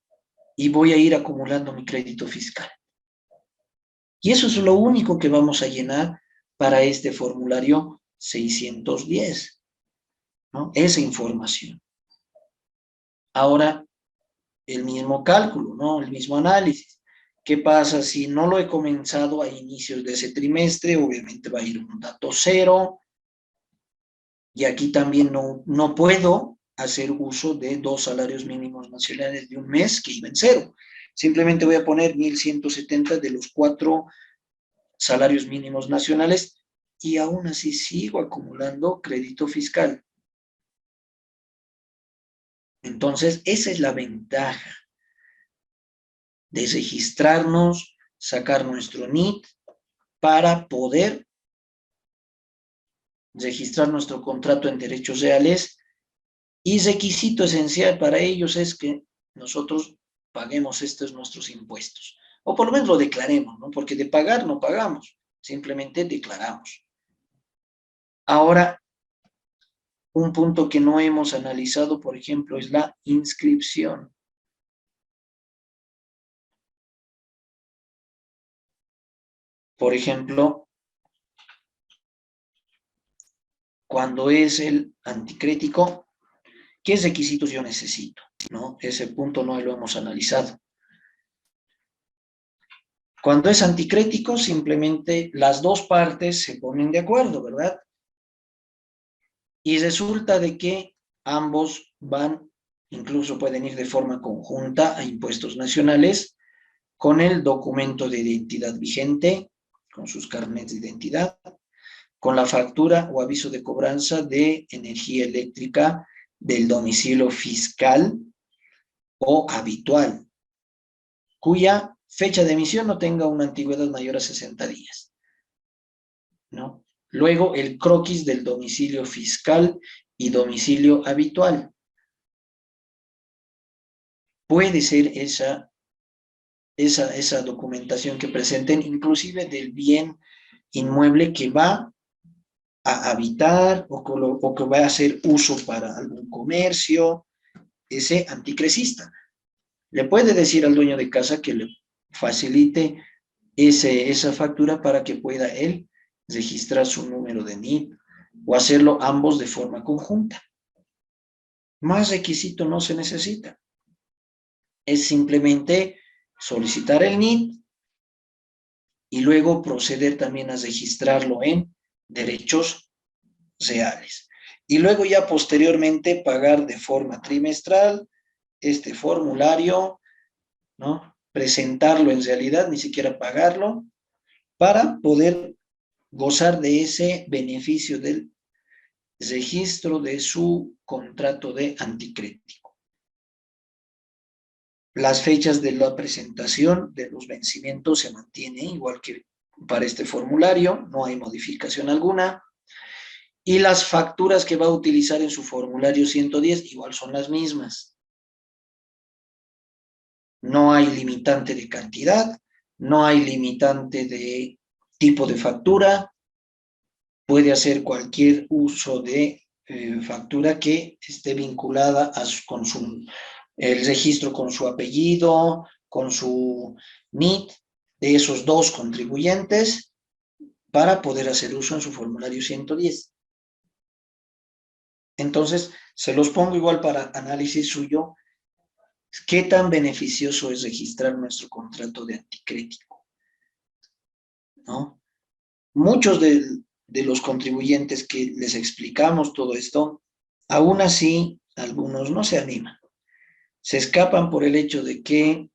Y voy a ir acumulando mi crédito fiscal. Y eso es lo único que vamos a llenar para este formulario 610, ¿no? Esa información. Ahora, el mismo cálculo, ¿no? El mismo análisis. ¿Qué pasa si no lo he comenzado a inicios de ese trimestre? Obviamente va a ir un dato cero. Y aquí también no puedo hacer uso de 2 salarios mínimos nacionales de un mes que iba en cero. Simplemente voy a poner 1.170 de los 4 salarios mínimos nacionales y aún así sigo acumulando crédito fiscal. Entonces, esa es la ventaja de registrarnos, sacar nuestro NIT para poder registrar nuestro contrato en derechos reales, y requisito esencial para ellos es que nosotros paguemos estos nuestros impuestos, o por lo menos lo declaremos, ¿no? Porque de pagar no pagamos, simplemente declaramos. Ahora, un punto que no hemos analizado, por ejemplo, es la inscripción. Por ejemplo, cuando es el anticrético, ¿qué requisitos yo necesito? ¿No? Ese punto no lo hemos analizado. Cuando es anticrético, simplemente las dos partes se ponen de acuerdo, ¿verdad? Y resulta de que ambos van, incluso pueden ir de forma conjunta a impuestos nacionales con el documento de identidad vigente, con sus carnets de identidad, con la factura o aviso de cobranza de energía eléctrica del domicilio fiscal o habitual, cuya fecha de emisión no tenga una antigüedad mayor a 60 días, ¿no? Luego, el croquis del domicilio fiscal y domicilio habitual. Puede ser esa documentación que presenten, inclusive del bien inmueble que va a habitar o que va a hacer uso para algún comercio, ese anticrecista. Le puede decir al dueño de casa que le facilite esa factura para que pueda él registrar su número de NIP o hacerlo ambos de forma conjunta. Más requisito no se necesita. Es simplemente solicitar el NIP y luego proceder también a registrarlo en derechos reales. Y luego ya posteriormente pagar de forma trimestral este formulario, ¿no? Presentarlo en realidad, ni siquiera pagarlo, para poder gozar de ese beneficio del registro de su contrato de anticrético. Las fechas de la presentación de los vencimientos se mantienen igual que para este formulario, no hay modificación alguna. Y las facturas que va a utilizar en su formulario 110 igual son las mismas. No hay limitante de cantidad, no hay limitante de tipo de factura, puede hacer cualquier uso de factura que esté vinculada con el registro con su apellido, con su NIT de esos dos contribuyentes para poder hacer uso en su formulario 110. Entonces, se los pongo igual para análisis suyo. ¿Qué tan beneficioso es registrar nuestro contrato de anticrético? ¿No? Muchos de los contribuyentes que les explicamos todo esto, aún así, algunos no se animan. Se escapan por el hecho de que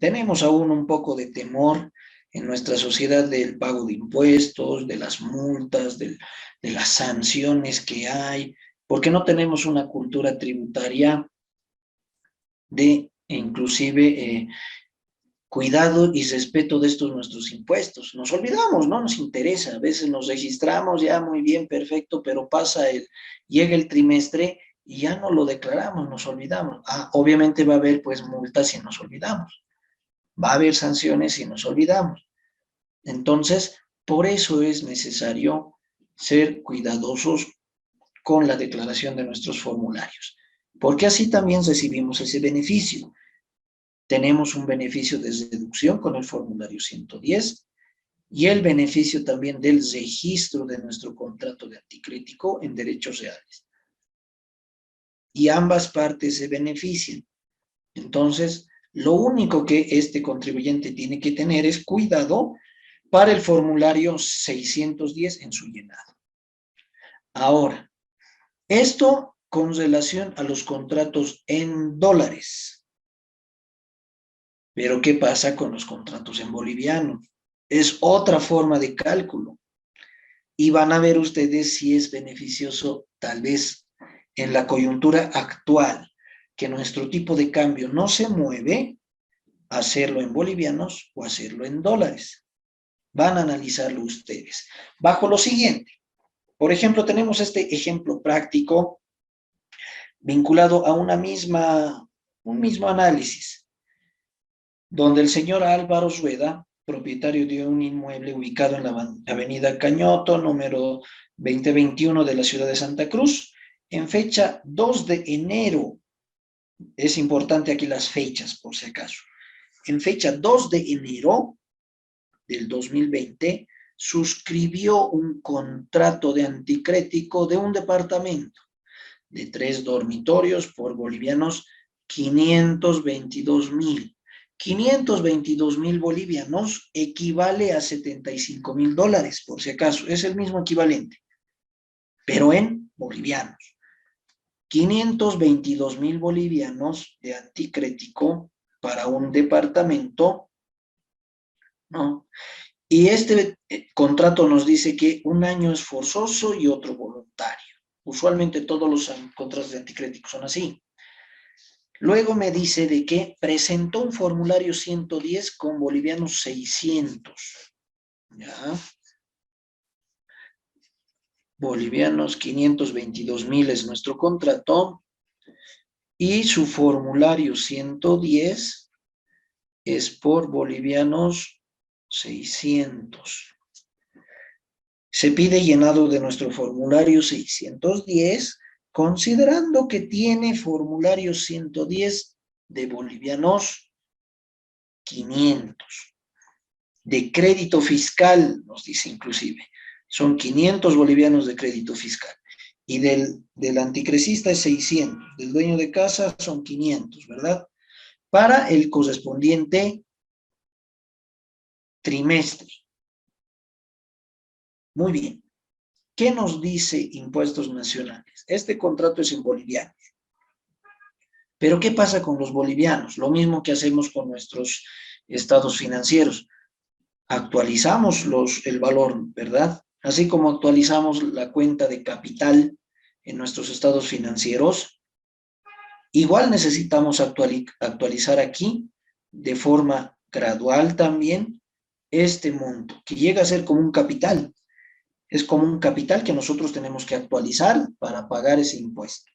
tenemos aún un poco de temor en nuestra sociedad del pago de impuestos, de las multas, de las sanciones que hay, porque no tenemos una cultura tributaria de inclusive cuidado y respeto de estos nuestros impuestos. Nos olvidamos, no nos interesa, a veces nos registramos ya muy bien, perfecto, pero llega el trimestre y ya no lo declaramos, nos olvidamos. Obviamente va a haber pues multas si nos olvidamos, va a haber sanciones si nos olvidamos. Entonces, por eso es necesario ser cuidadosos con la declaración de nuestros formularios, porque así también recibimos ese beneficio. Tenemos un beneficio de deducción con el formulario 110 y el beneficio también del registro de nuestro contrato de anticrítico en derechos reales. Y ambas partes se benefician. Entonces, lo único que este contribuyente tiene que tener es cuidado para el formulario 610 en su llenado. Ahora, esto con relación a los contratos en dólares. Pero ¿qué pasa con los contratos en boliviano? Es otra forma de cálculo. Y van a ver ustedes si es beneficioso, tal vez en la coyuntura actual, que nuestro tipo de cambio no se mueve, hacerlo en bolivianos o hacerlo en dólares. Van a analizarlo ustedes. Bajo lo siguiente. Por ejemplo, tenemos este ejemplo práctico vinculado a un mismo análisis, donde el señor Álvaro Rueda propietario de un inmueble ubicado en la avenida Cañoto, número 2021 de la ciudad de Santa Cruz, en fecha 2 de enero. Es importante aquí las fechas, por si acaso. En fecha 2 de enero del 2020, suscribió un contrato de anticrético de un departamento de 3 dormitorios por bolivianos 522,000. 522,000 bolivianos equivale a $75,000, por si acaso. Es el mismo equivalente, pero en bolivianos. 522,000 bolivianos de anticrético para un departamento, ¿no? Y este contrato nos dice que un año es forzoso y otro voluntario. Usualmente todos los contratos de anticrético son así. Luego me dice de que presentó un formulario 110 con bolivianos 600. ¿Ya? Bolivianos 522,000 es nuestro contrato. Y su formulario 110 es por bolivianos 600. Se pide llenado de nuestro formulario 610, considerando que tiene formulario 110 de bolivianos 500. De crédito fiscal, nos dice inclusive, son 500 bolivianos de crédito fiscal. Y del anticrecista es 600, del dueño de casa son 500, ¿verdad? Para el correspondiente trimestre. Muy bien. ¿Qué nos dice Impuestos Nacionales? Este contrato es en bolivianos. Pero ¿qué pasa con los bolivianos? Lo mismo que hacemos con nuestros estados financieros. Actualizamos el valor, ¿verdad? Así como actualizamos la cuenta de capital en nuestros estados financieros, igual necesitamos actualizar aquí de forma gradual también este monto, que llega a ser como un capital. Es como un capital que nosotros tenemos que actualizar para pagar ese impuesto.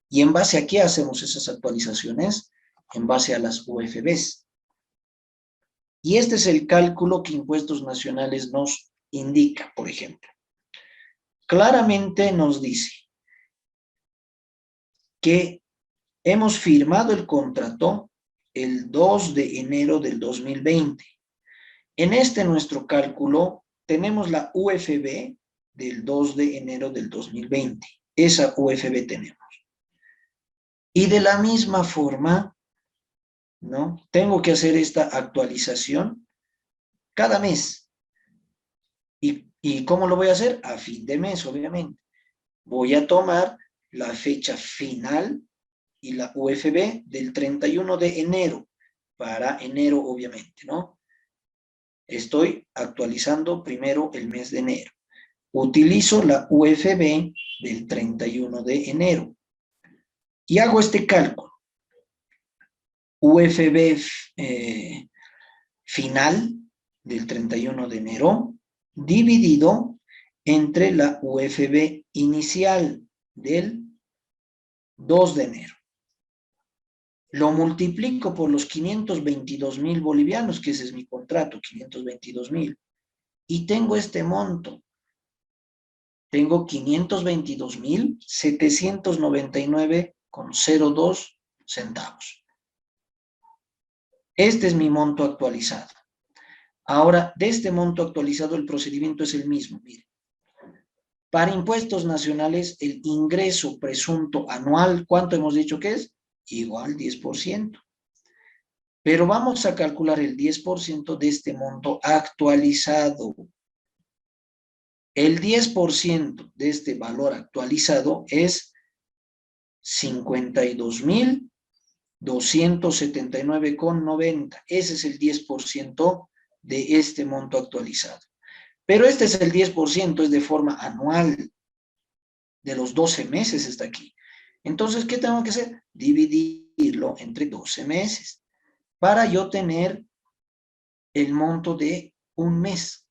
¿Y en base a qué hacemos esas actualizaciones? En base a las UFBs. Y este es el cálculo que Impuestos Nacionales nos indica, por ejemplo. Claramente nos dice que hemos firmado el contrato el 2 de enero del 2020. En este nuestro cálculo tenemos la UFB del 2 de enero del 2020. Esa UFB tenemos. Y de la misma forma, ¿no? Tengo que hacer esta actualización cada mes. ¿Y cómo lo voy a hacer? A fin de mes, obviamente. Voy a tomar la fecha final y la UFB del 31 de enero, para enero, obviamente, ¿no? Estoy actualizando primero el mes de enero. Utilizo la UFB del 31 de enero y hago este cálculo. UFB final del 31 de enero dividido entre la UFB inicial del 2 de enero. Lo multiplico por los 522,000 bolivianos, que ese es mi contrato, 522,000, y tengo este monto. Tengo 522,799,02 centavos. Este es mi monto actualizado. Ahora, de este monto actualizado, el procedimiento es el mismo. Miren. Para impuestos nacionales, el ingreso presunto anual, ¿cuánto hemos dicho que es? Igual 10%. Pero vamos a calcular el 10% de este monto actualizado. El 10% de este valor actualizado es 52,279,90. Ese es el 10% de este monto actualizado. Pero este es el 10%, es de forma anual. De los 12 meses está aquí. Entonces, ¿qué tengo que hacer? Dividirlo entre 12 meses para yo tener el monto de un mes.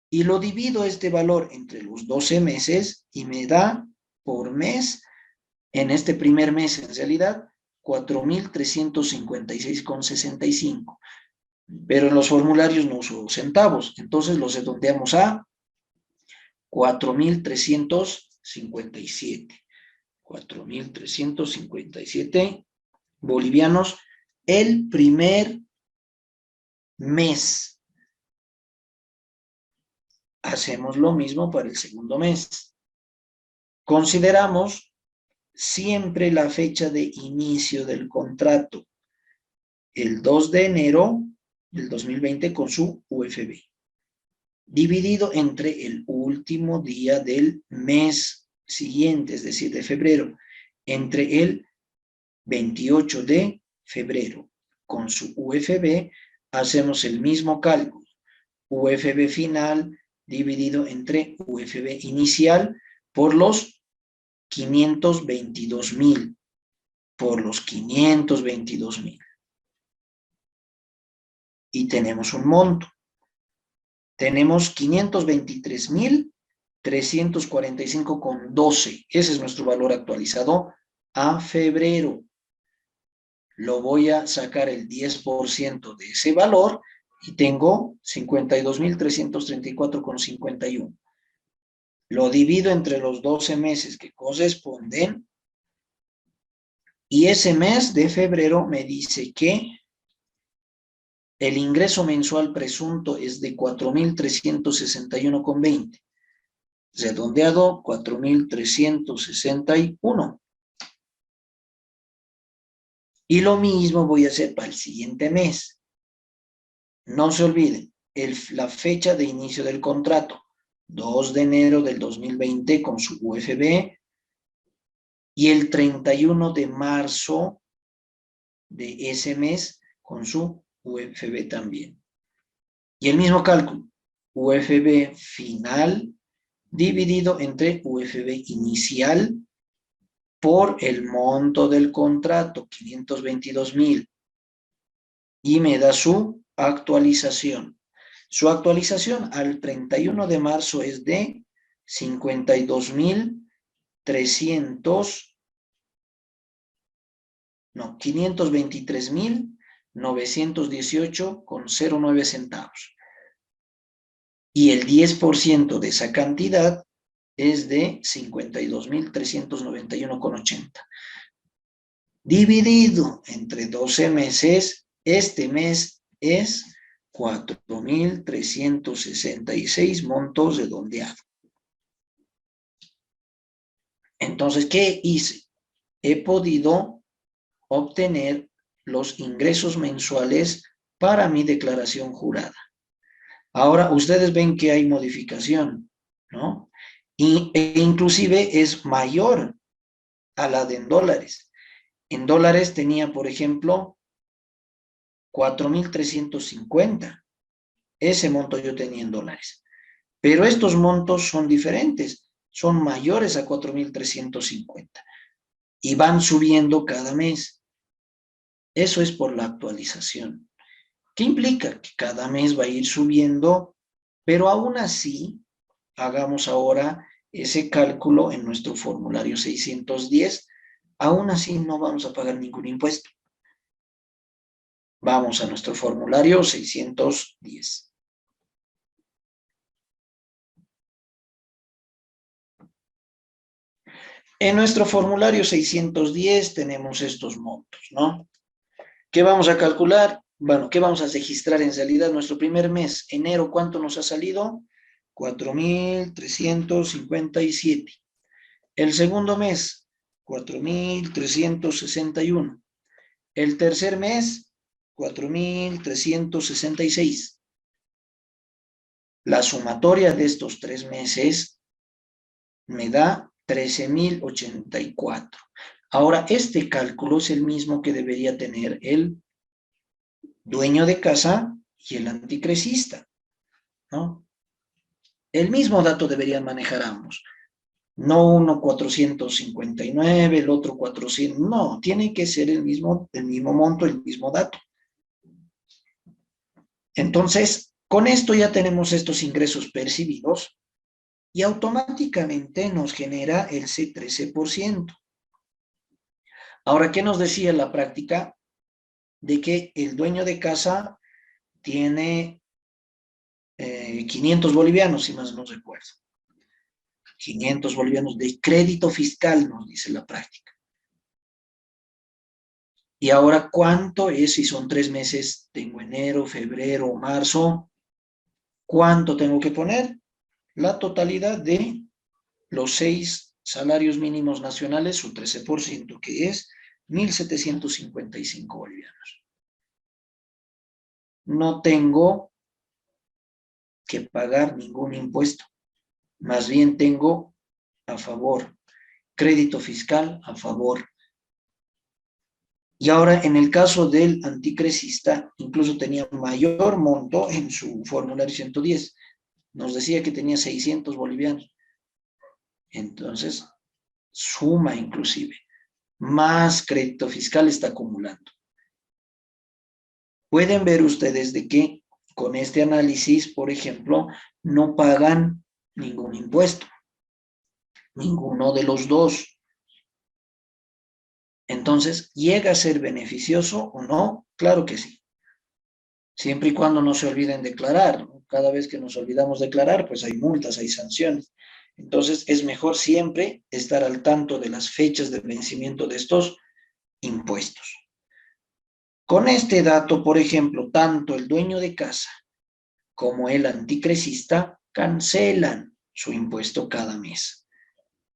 Y lo divido este valor entre los 12 meses y me da por mes, en este primer mes en realidad, 4,356,65. pero en los formularios no uso centavos, entonces los redondeamos a 4.357. 4.357 bolivianos el primer mes. Hacemos lo mismo para el segundo mes. Consideramos siempre la fecha de inicio del contrato, el 2 de enero del 2020 con su UFB, dividido entre el último día del mes siguiente, es decir, de febrero, entre el 28 de febrero con su UFB, hacemos el mismo cálculo. UFB final dividido entre UFB inicial por los 522,000. Por los 522,000. Y tenemos un monto. Tenemos 523,345,12. Ese es nuestro valor actualizado a febrero. Lo voy a sacar el 10% de ese valor y tengo 52,334,51. Lo divido entre los 12 meses que corresponden y ese mes de febrero me dice que el ingreso mensual presunto es de 4.361,20. Redondeado, 4.361. Y lo mismo voy a hacer para el siguiente mes. No se olviden, la fecha de inicio del contrato, 2 de enero del 2020 con su UFB y el 31 de marzo de ese mes con su UFB también. Y el mismo cálculo, UFB final dividido entre UFB inicial por el monto del contrato, 522,000. Y me da su actualización. Su actualización al 31 de marzo es de 523,918,09 centavos. Y el 10% de esa cantidad es de 52,391,80. Dividido entre 12 meses, este mes es 4.366 montos redondeados. Entonces, ¿qué hice? He podido obtener los ingresos mensuales para mi declaración jurada. Ahora, ustedes ven que hay modificación, ¿no? E inclusive es mayor a la de en dólares. En dólares tenía, por ejemplo, 4.350. Ese monto yo tenía en dólares. Pero estos montos son diferentes, son mayores a 4.350 y van subiendo cada mes. Eso es por la actualización. ¿Qué implica? Que cada mes va a ir subiendo, pero aún así, hagamos ahora ese cálculo en nuestro formulario 610, aún así no vamos a pagar ningún impuesto. Vamos a nuestro formulario 610. En nuestro formulario 610 tenemos estos montos, ¿no? ¿Qué vamos a calcular? Bueno, ¿qué vamos a registrar en realidad? Nuestro primer mes, enero, ¿cuánto nos ha salido? 4.357. El segundo mes, 4.361. El tercer mes, 4.366. La sumatoria de estos 3 meses me da 13.084. Ahora, este cálculo es el mismo que debería tener el dueño de casa y el anticrecista, ¿no? El mismo dato deberían manejar ambos. No uno 459, el otro 400. No, tiene que ser el mismo monto, el mismo dato. Entonces, con esto ya tenemos estos ingresos percibidos y automáticamente nos genera el 13%. Ahora, ¿qué nos decía la práctica? De que el dueño de casa tiene 500 bolivianos, si más no recuerdo. 500 bolivianos de crédito fiscal, nos dice la práctica. Y ahora, ¿cuánto es? Si son 3 meses, tengo enero, febrero, marzo. ¿Cuánto tengo que poner? La totalidad de los 6 salarios mínimos nacionales, su 13%, que es 1.755 bolivianos. No tengo que pagar ningún impuesto. Más bien tengo a favor crédito fiscal a favor. Y ahora, en el caso del anticrecista, incluso tenía mayor monto en su formulario 110. Nos decía que tenía 600 bolivianos. Entonces, suma inclusive. Más crédito fiscal está acumulando. Pueden ver ustedes de que con este análisis, por ejemplo, no pagan ningún impuesto. Ninguno de los dos. Entonces, ¿llega a ser beneficioso o no? Claro que sí. Siempre y cuando no se olviden declarar, ¿no? Cada vez que nos olvidamos declarar, pues hay multas, hay sanciones. Entonces, es mejor siempre estar al tanto de las fechas de vencimiento de estos impuestos. Con este dato, por ejemplo, tanto el dueño de casa como el anticrecista cancelan su impuesto cada mes.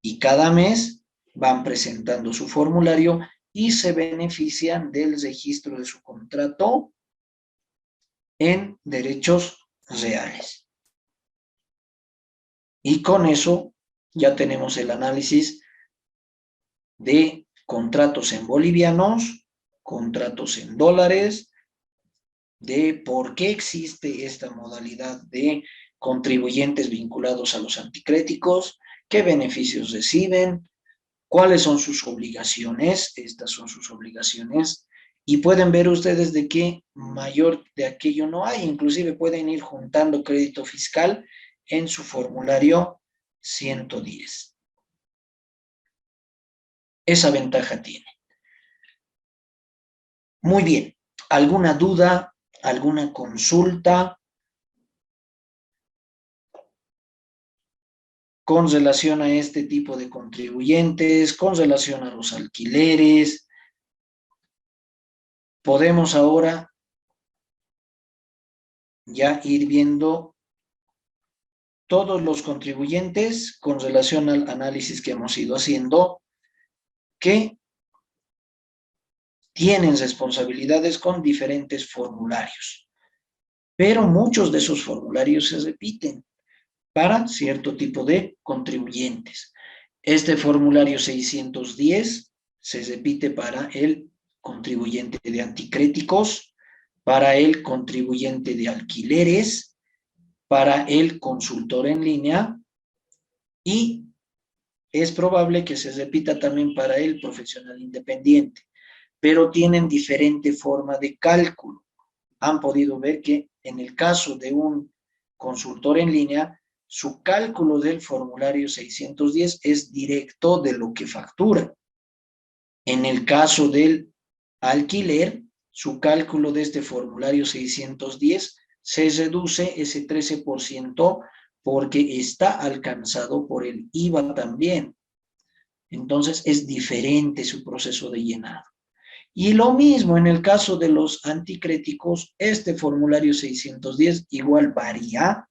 Y cada mes van presentando su formulario y se benefician del registro de su contrato en derechos reales. Y con eso ya tenemos el análisis de contratos en bolivianos, contratos en dólares, de por qué existe esta modalidad de contribuyentes vinculados a los anticréticos, qué beneficios reciben, cuáles son sus obligaciones, estas son sus obligaciones, y pueden ver ustedes de qué mayor de aquello no hay, inclusive pueden ir juntando crédito fiscal en su formulario 110. Esa ventaja tiene. Muy bien, ¿alguna duda, alguna consulta con relación a este tipo de contribuyentes, con relación a los alquileres? Podemos ahora ya ir viendo todos los contribuyentes con relación al análisis que hemos ido haciendo, que tienen responsabilidades con diferentes formularios, pero muchos de esos formularios se repiten para cierto tipo de contribuyentes. Este formulario 610 se repite para el contribuyente de anticréticos, para el contribuyente de alquileres, para el consultor en línea, y es probable que se repita también para el profesional independiente, pero tienen diferente forma de cálculo. Han podido ver que en el caso de un consultor en línea, su cálculo del formulario 610 es directo de lo que factura. En el caso del alquiler, su cálculo de este formulario 610 se reduce ese 13% porque está alcanzado por el IVA también. Entonces es diferente su proceso de llenado. Y lo mismo en el caso de los anticréticos, este formulario 610 igual varía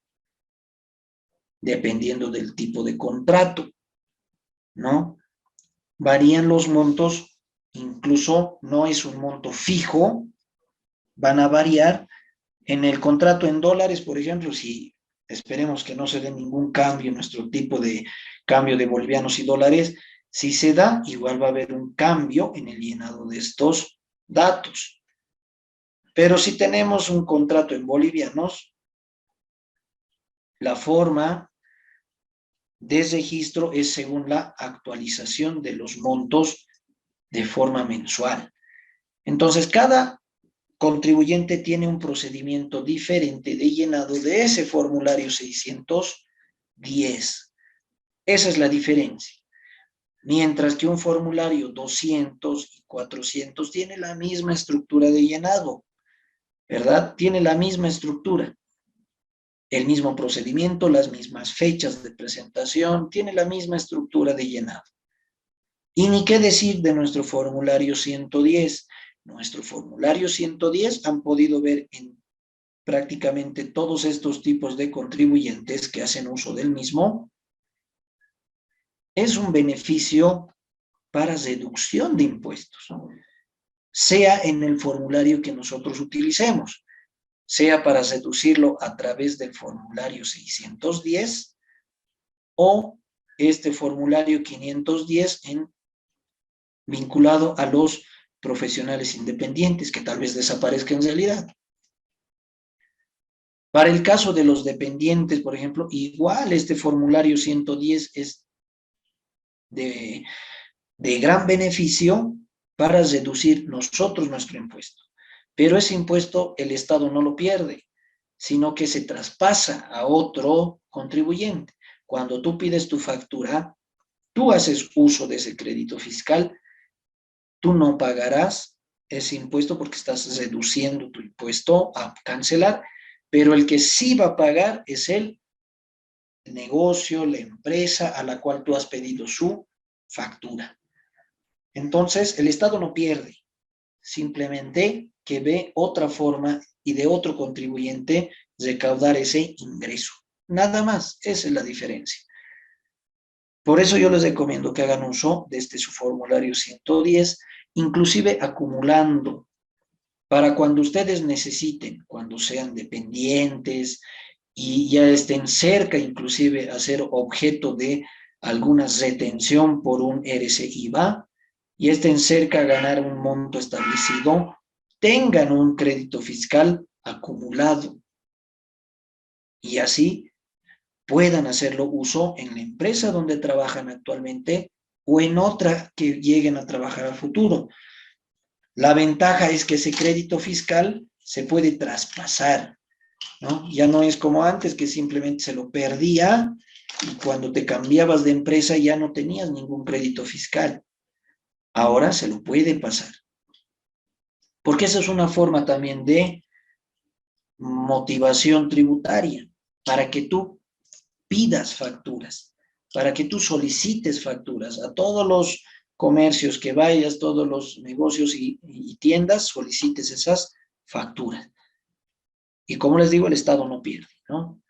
dependiendo del tipo de contrato, ¿no? Varían los montos, incluso no es un monto fijo, van a variar. En el contrato en dólares, por ejemplo, si esperemos que no se dé ningún cambio en nuestro tipo de cambio de bolivianos y dólares, si se da, igual va a haber un cambio en el llenado de estos datos. Pero si tenemos un contrato en bolivianos, la forma de registro es según la actualización de los montos de forma mensual. Entonces, cada contribuyente tiene un procedimiento diferente de llenado de ese formulario 610. Esa es la diferencia. Mientras que un formulario 200 y 400 tiene la misma estructura de llenado, ¿verdad? Tiene la misma estructura, el mismo procedimiento, las mismas fechas de presentación, tiene la misma estructura de llenado. Y ni qué decir de nuestro formulario 110. Nuestro formulario 110 han podido ver en prácticamente todos estos tipos de contribuyentes que hacen uso del mismo. Es un beneficio para reducción de impuestos, sea en el formulario que nosotros utilicemos, sea para reducirlo a través del formulario 610 o este formulario 510 vinculado a los profesionales independientes, que tal vez desaparezca en realidad. Para el caso de los dependientes, por ejemplo, igual este formulario 110 es de gran beneficio para reducir nosotros nuestro impuesto. Pero ese impuesto el Estado no lo pierde, sino que se traspasa a otro contribuyente. Cuando tú pides tu factura, tú haces uso de ese crédito fiscal, tú no pagarás ese impuesto porque estás reduciendo tu impuesto a cancelar, pero el que sí va a pagar es el negocio, la empresa a la cual tú has pedido su factura. Entonces, el Estado no pierde, simplemente que ve otra forma y de otro contribuyente recaudar ese ingreso. Nada más, esa es la diferencia. Por eso yo les recomiendo que hagan uso de su formulario 110, inclusive acumulando, para cuando ustedes necesiten, cuando sean dependientes y ya estén cerca inclusive a ser objeto de alguna retención por un RCI-VA, y estén cerca a ganar un monto establecido, tengan un crédito fiscal acumulado y así puedan hacerlo uso en la empresa donde trabajan actualmente o en otra que lleguen a trabajar a futuro. La ventaja es que ese crédito fiscal se puede traspasar, ¿no? Ya no es como antes que simplemente se lo perdía y cuando te cambiabas de empresa ya no tenías ningún crédito fiscal. Ahora se lo puede pasar. Porque esa es una forma también de motivación tributaria, para que tú pidas facturas, para que tú solicites facturas a todos los comercios que vayas, todos los negocios y tiendas, solicites esas facturas. Y como les digo, el Estado no pierde, ¿no?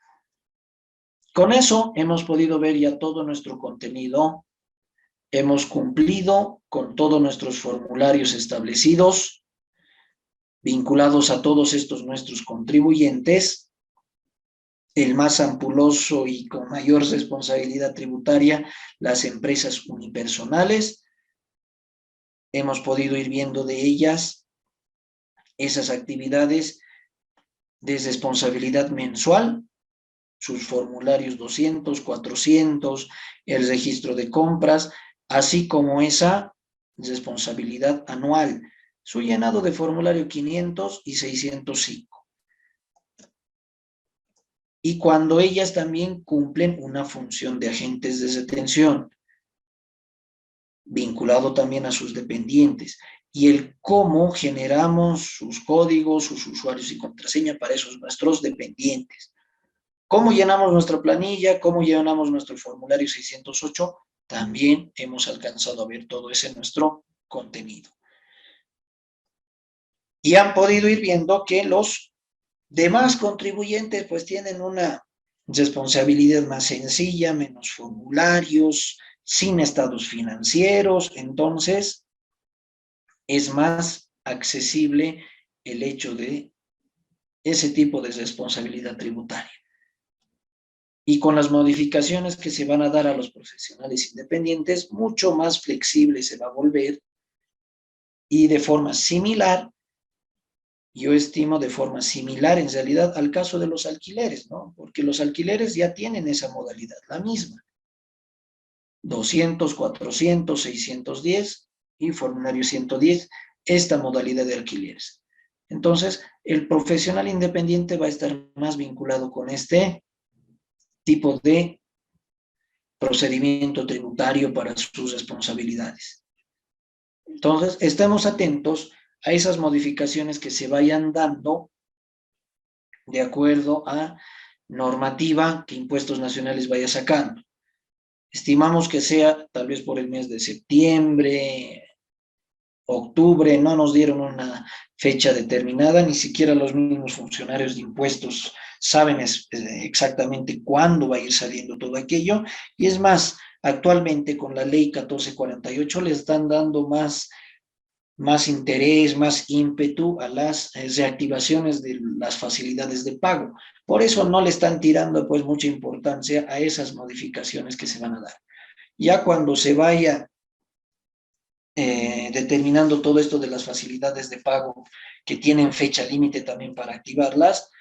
Con eso hemos podido ver ya todo nuestro contenido, hemos cumplido con todos nuestros formularios establecidos, vinculados a todos estos nuestros contribuyentes. El más ampuloso y con mayor responsabilidad tributaria, las empresas unipersonales. Hemos podido ir viendo de ellas esas actividades de responsabilidad mensual, sus formularios 200, 400, el registro de compras, así como esa responsabilidad anual, su llenado de formulario 500 y 605. Y cuando ellas también cumplen una función de agentes de retención, vinculado también a sus dependientes, y el cómo generamos sus códigos, sus usuarios y contraseña para esos nuestros dependientes. Cómo llenamos nuestra planilla, cómo llenamos nuestro formulario 608, también hemos alcanzado a ver todo ese nuestro contenido. Y han podido ir viendo que los demás contribuyentes pues tienen una responsabilidad más sencilla, menos formularios, sin estados financieros, entonces es más accesible el hecho de ese tipo de responsabilidad tributaria. Y con las modificaciones que se van a dar a los profesionales independientes, mucho más flexible se va a volver y de forma similar, yo estimo de forma similar en realidad al caso de los alquileres, ¿no? Porque los alquileres ya tienen esa modalidad, la misma. 200, 400, 610 y formulario 110, esta modalidad de alquileres. Entonces, el profesional independiente va a estar más vinculado con este tipo de procedimiento tributario para sus responsabilidades. Entonces, estemos atentos a esas modificaciones que se vayan dando de acuerdo a normativa que Impuestos Nacionales vaya sacando. Estimamos que sea tal vez por el mes de septiembre, octubre, no nos dieron una fecha determinada, ni siquiera los mismos funcionarios de impuestos saben exactamente cuándo va a ir saliendo todo aquello, y es más, actualmente con la ley 1448 le están dando más interés, más ímpetu a las reactivaciones de las facilidades de pago. Por eso no le están tirando pues mucha importancia a esas modificaciones que se van a dar. Ya cuando se vaya determinando todo esto de las facilidades de pago que tienen fecha límite también para activarlas,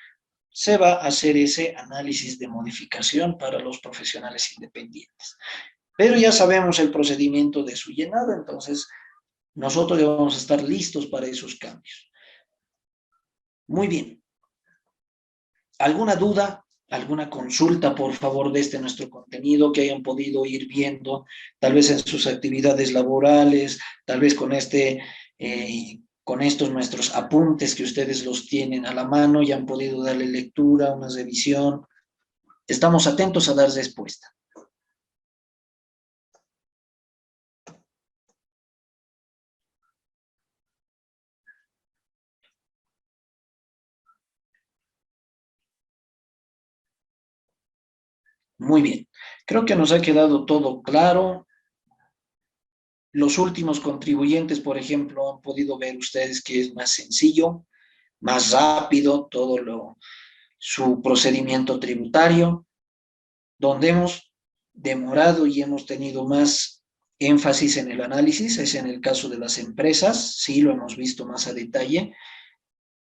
se va a hacer ese análisis de modificación para los profesionales independientes. Pero ya sabemos el procedimiento de su llenado, entonces nosotros ya vamos a estar listos para esos cambios. Muy bien. ¿Alguna duda? ¿Alguna consulta, por favor, de nuestro contenido que hayan podido ir viendo, tal vez en sus actividades laborales, tal vez con estos nuestros apuntes que ustedes los tienen a la mano y han podido darle lectura, una revisión? Estamos atentos a dar respuesta. Muy bien. Creo que nos ha quedado todo claro. Los últimos contribuyentes, por ejemplo, han podido ver ustedes que es más sencillo, más rápido su procedimiento tributario, donde hemos demorado y hemos tenido más énfasis en el análisis, es en el caso de las empresas, sí lo hemos visto más a detalle,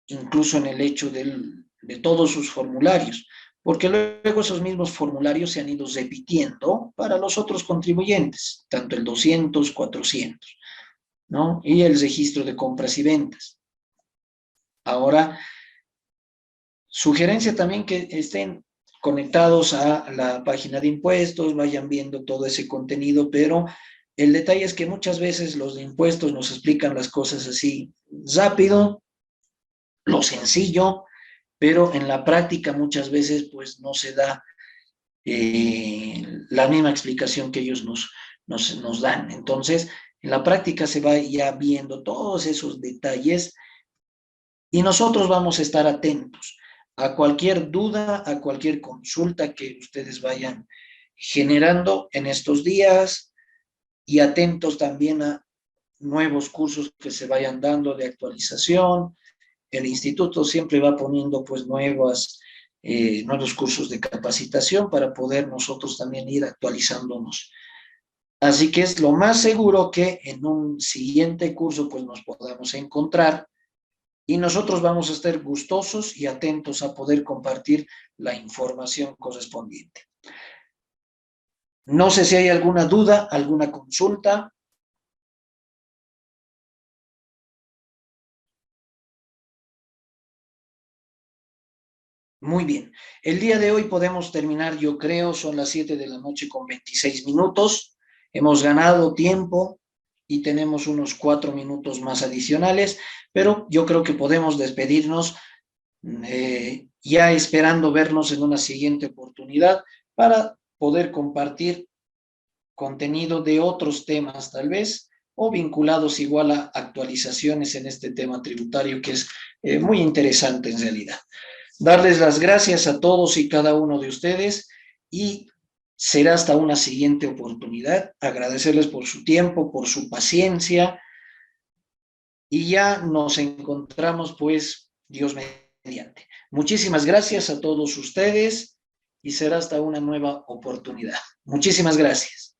incluso en el hecho de todos sus formularios, porque luego esos mismos formularios se han ido repitiendo para los otros contribuyentes, tanto el 200, 400, ¿no? Y el registro de compras y ventas. Ahora, sugerencia también que estén conectados a la página de impuestos, vayan viendo todo ese contenido, pero el detalle es que muchas veces los de impuestos nos explican las cosas así rápido, lo sencillo, pero en la práctica muchas veces pues no se da la misma explicación que ellos nos dan. Entonces, en la práctica se va ya viendo todos esos detalles y nosotros vamos a estar atentos a cualquier duda, a cualquier consulta que ustedes vayan generando en estos días y atentos también a nuevos cursos que se vayan dando de actualización. El instituto siempre va poniendo pues nuevos cursos de capacitación para poder nosotros también ir actualizándonos. Así que es lo más seguro que en un siguiente curso pues nos podamos encontrar y nosotros vamos a estar gustosos y atentos a poder compartir la información correspondiente. No sé si hay alguna duda, alguna consulta. Muy bien. El día de hoy podemos terminar, yo creo, son las 7 de la noche con 26 minutos. Hemos ganado tiempo y tenemos unos 4 minutos más adicionales, pero yo creo que podemos despedirnos ya esperando vernos en una siguiente oportunidad para poder compartir contenido de otros temas tal vez, o vinculados igual a actualizaciones en este tema tributario que es muy interesante en realidad. Darles las gracias a todos y cada uno de ustedes y será hasta una siguiente oportunidad. Agradecerles por su tiempo, por su paciencia y ya nos encontramos pues Dios mediante. Muchísimas gracias a todos ustedes y será hasta una nueva oportunidad. Muchísimas gracias.